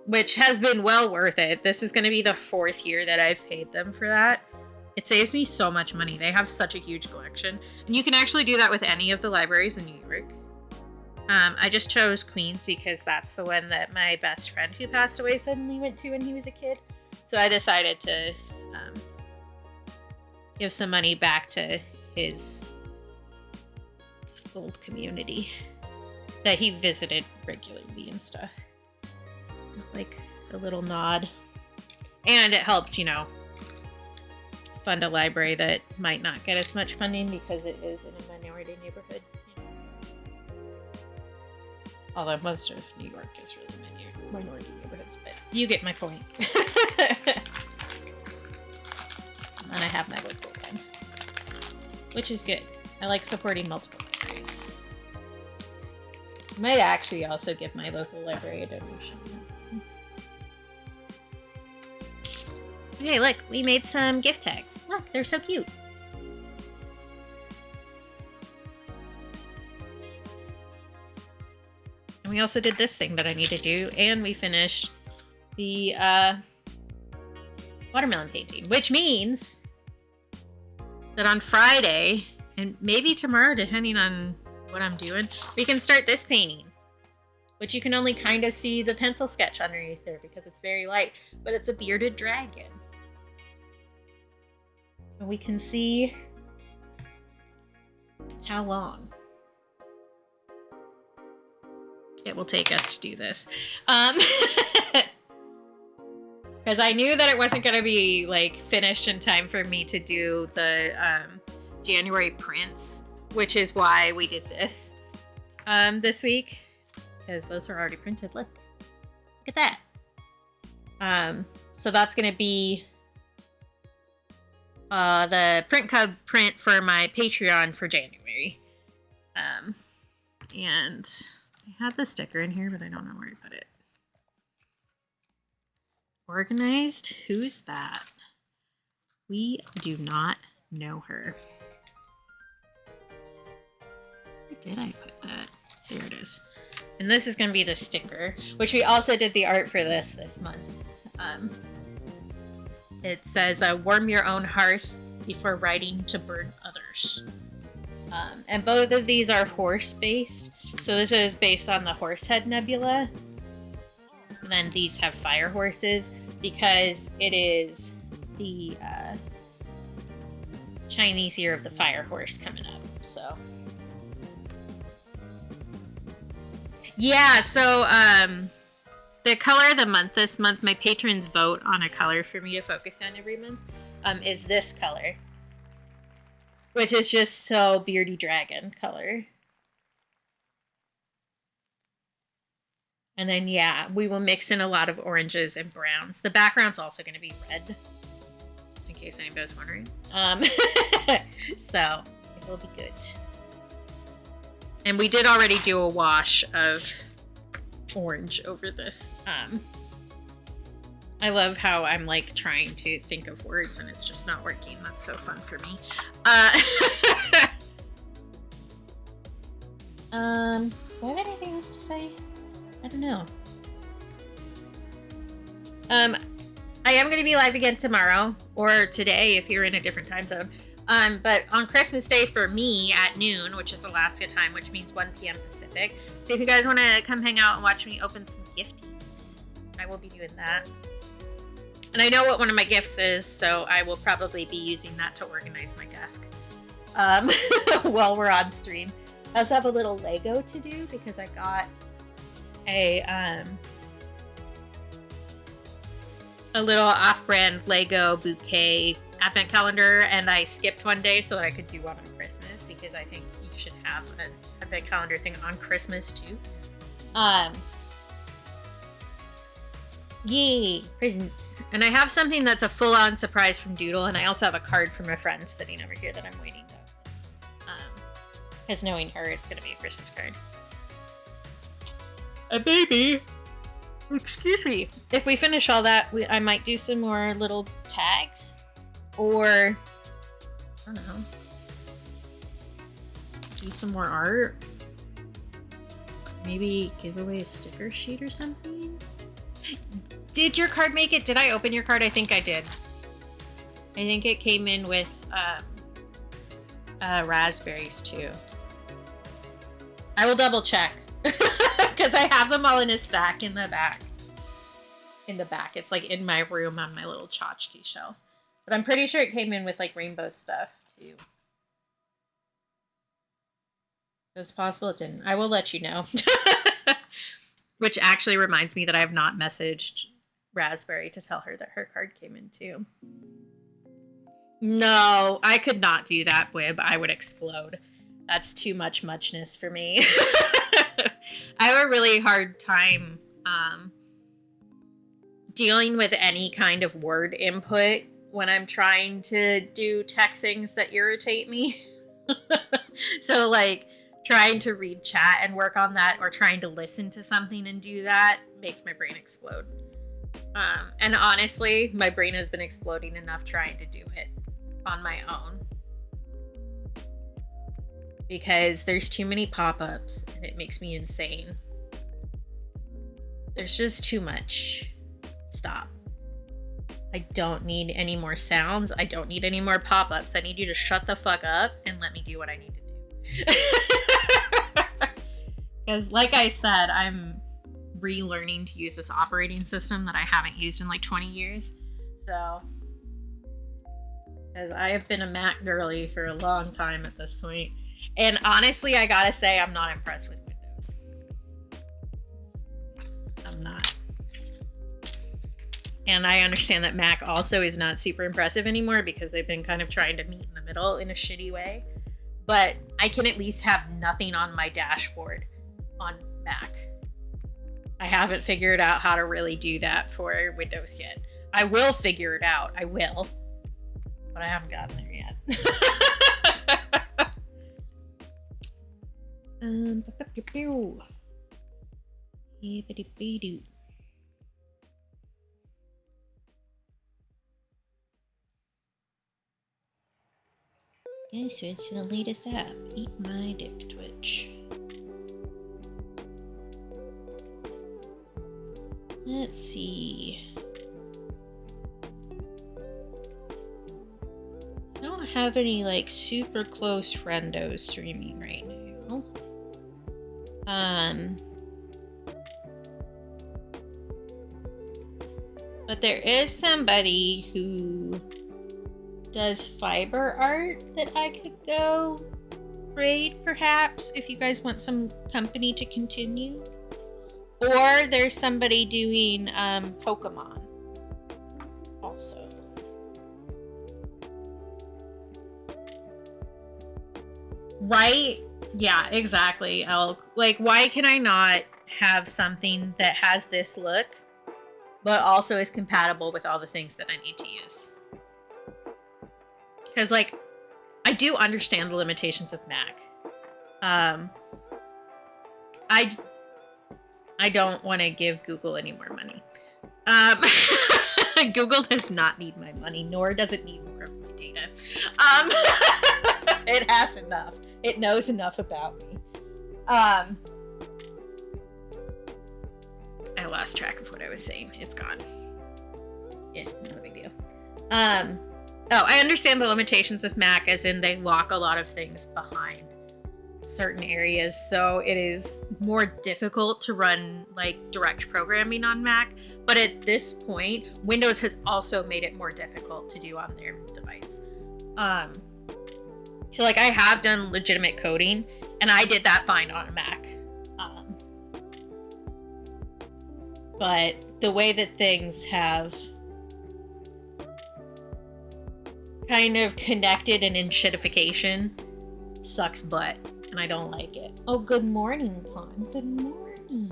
S1: Which has been well worth it. This is going to be the 4th year that I've paid them for that. It saves me so much money. They have such a huge collection. And you can actually do that with any of the libraries in New York. I just chose Queens because that's the one that my best friend who passed away suddenly went to when he was a kid. So I decided to give some money back to his old community that he visited regularly and stuff. It's like a little nod. And it helps, you know, fund a library that might not get as much funding because it is in a minority neighborhood. Although most of New York is really minority neighborhoods, but you get my point. And I have my local one, which is good. I like supporting multiple libraries. I might actually also give my local library a donation. Okay, look, we made some gift tags. Look, they're so cute. And we also did this thing that I need to do, and we finished the watermelon painting, which means that on Friday, and maybe tomorrow, depending on what I'm doing, we can start this painting, which you can only kind of see the pencil sketch underneath there because it's very light, but it's a bearded dragon. And we can see how long it will take us to do this. Because I knew that it wasn't going to be like finished in time for me to do the January prints, which is why we did this this week, because those are already printed. Look at that. So that's going to be the print cub print for my Patreon for January. And I have the sticker in here, but I don't know where to put it. Organized? Who's that? We do not know her. Where did I put that? There it is. And this is going to be the sticker, which we also did the art for this month. It says, warm your own hearth before riding to burn others. And both of these are horse-based. So this is based on the Horsehead Nebula. And then these have fire horses because it is the Chinese year of the fire horse coming up. So yeah, so the color of the month this month, my patrons vote on a color for me to focus on every month, is this color, which is just so beardy dragon color. And then, yeah, we will mix in a lot of oranges and browns. The background's also going to be red. just in case anybody's wondering. So it will be good. And we did already do a wash of orange over this. I love how I'm like trying to think of words and it's just not working. That's so fun for me. Do I have anything else to say? I don't know. I am going to be live again tomorrow or today if you're in a different time zone. But on Christmas Day for me at noon, which is Alaska time, which means 1 p.m. Pacific. So if you guys want to come hang out and watch me open some gifties, I will be doing that. And I know what one of my gifts is, so I will probably be using that to organize my desk while we're on stream. I also have a little Lego to do because I got a little off-brand Lego bouquet advent calendar, and I skipped one day so that I could do one on Christmas because I think you should have an advent calendar thing on Christmas too. Yay, presents. And I have something that's a full-on surprise from Doodle, and I also have a card from a friend sitting over here that I'm waiting to open. Because knowing her, it's going to be a Christmas card. A baby. Excuse me. If we finish all that, I might do some more little tags. Or, I don't know. Do some more art. Maybe give away a sticker sheet or something. Did your card make it? Did I open your card? I think I did. I think it came in with raspberries too. I will double check because I have them all in a stack in the back. It's like in my room on my little tchotchke shelf. But I'm pretty sure it came in with like rainbow stuff too. It's possible it didn't. I will let you know. Which actually reminds me that I have not messaged Raspberry to tell her that her card came in too. No, I could not do that, Wib. I would explode. That's too much muchness for me. I have a really hard time dealing with any kind of word input when I'm trying to do tech things that irritate me. So like trying to read chat and work on that, or trying to listen to something and do that makes my brain explode. And honestly, my brain has been exploding enough trying to do it on my own. Because there's too many pop-ups and it makes me insane. There's just too much. Stop. I don't need any more sounds. I don't need any more pop-ups. I need you to shut the fuck up and let me do what I need to do. Because like I said, I'm relearning to use this operating system that I haven't used in like 20 years. So, because I have been a Mac girly for a long time at this point. And honestly, I gotta say, I'm not impressed with Windows. I'm not. And I understand that Mac also is not super impressive anymore because they've been kind of trying to meet in the middle in a shitty way. But I can at least have nothing on my dashboard on Mac. I haven't figured out how to really do that for Windows yet. I will figure it out. I will. But I haven't gotten there yet. Okay, switch to the latest app. Eat my dick, Twitch. Let's see. I don't have any like super close friendos streaming right now. But there is somebody who does fiber art that I could go raid, perhaps, if you guys want some company to continue. Or there's somebody doing Pokemon also. Right? Yeah, exactly, Elk. Like, why can I not have something that has this look, but also is compatible with all the things that I need to use? Because, like, I do understand the limitations of Mac. I don't want to give Google any more money. Google does not need my money, nor does it need more of my data. It has enough. It knows enough about me. I lost track of what I was saying. It's gone. Yeah, not a big deal. Oh, I understand the limitations of Mac, as in they lock a lot of things behind certain areas, so it is more difficult to run like direct programming on Mac. But at this point, Windows has also made it more difficult to do on their device. So like I have done legitimate coding, and I did that fine on a Mac. But the way that things have kind of connected and in shitification sucks butt, and I don't like it. Oh, good morning, Pon. Good morning.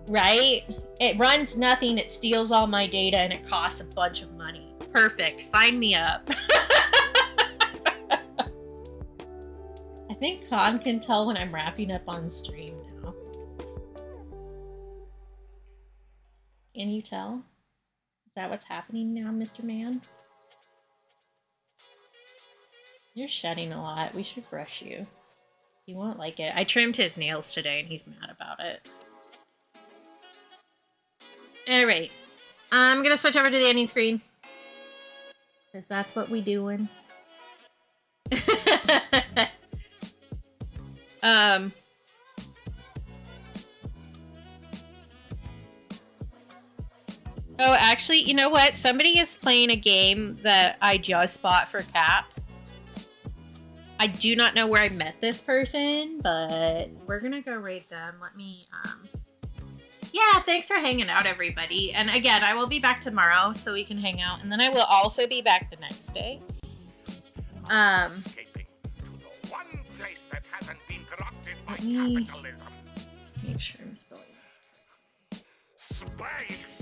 S1: Right? It runs nothing, it steals all my data, and it costs a bunch of money. Perfect. Sign me up. I think Con can tell when I'm wrapping up on stream now. Can you tell? Is that what's happening now, Mr. Man? You're shedding a lot. We should brush you. He won't like it. I trimmed his nails today, and he's mad about it. Alright. I'm gonna switch over to the ending screen. Because that's what we doing. Oh, actually, you know what? Somebody is playing a game that I just bought for Cap. I do not know where I met this person, but we're gonna go raid them. Let me, yeah, thanks for hanging out, everybody. And again, I will be back tomorrow so we can hang out, and then I will also be back the next day.
S3: Escaping to the one place that hasn't been corrupted by capitalism.
S1: Make sure I'm spelling this.
S3: Space.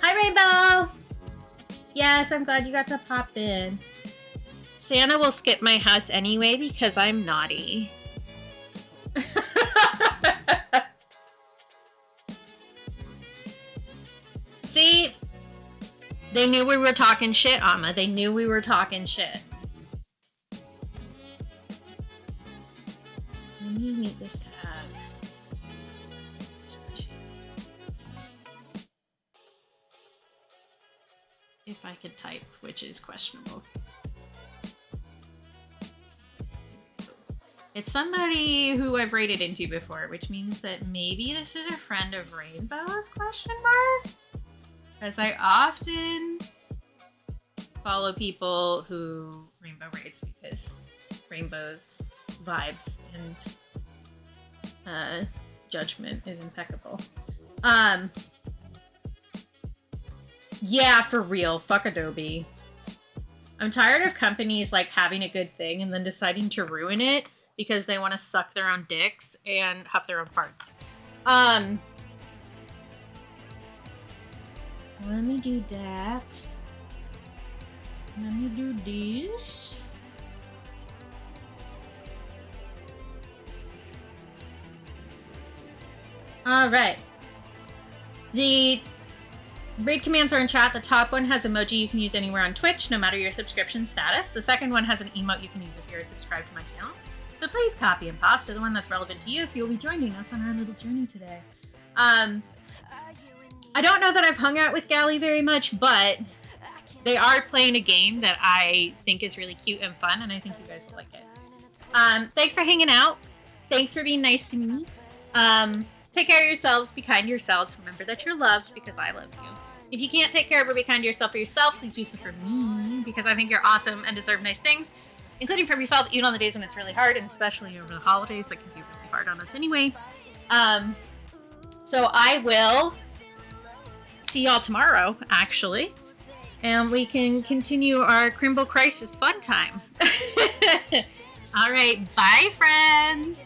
S1: Hi, Rainbow! Yes, I'm glad you got to pop in. Santa will skip my house anyway because I'm naughty. See? They knew we were talking shit, Amma. They knew we were talking shit. Let me meet this tab. If I could type, which is questionable. It's somebody who I've raided into before, which means that maybe this is a friend of Rainbow's, question mark? Because I often follow people who Rainbow raids because Rainbow's vibes and judgment is impeccable. Yeah, for real. Fuck Adobe. I'm tired of companies like having a good thing and then deciding to ruin it because they want to suck their own dicks and huff their own farts. Let me do that. Let me do this. All right. The raid commands are in chat. The top one has emoji you can use anywhere on Twitch, no matter your subscription status. The second one has an emote you can use if you're subscribed to my channel. So please copy and paste to the one that's relevant to you if you'll be joining us on our little journey today. I don't know that I've hung out with Gally very much, but they are playing a game that I think is really cute and fun, and I think you guys will like it. Thanks for hanging out. Thanks for being nice to me. Take care of yourselves. Be kind to yourselves. Remember that you're loved because I love you. If you can't take care of or be kind to yourself for yourself, please do so for me because I think you're awesome and deserve nice things, including from yourself, even on the days when it's really hard, and especially over the holidays that can be really hard on us anyway. So I will see y'all tomorrow, actually, and we can continue our Crimbus Crisis fun time. All right, bye, friends.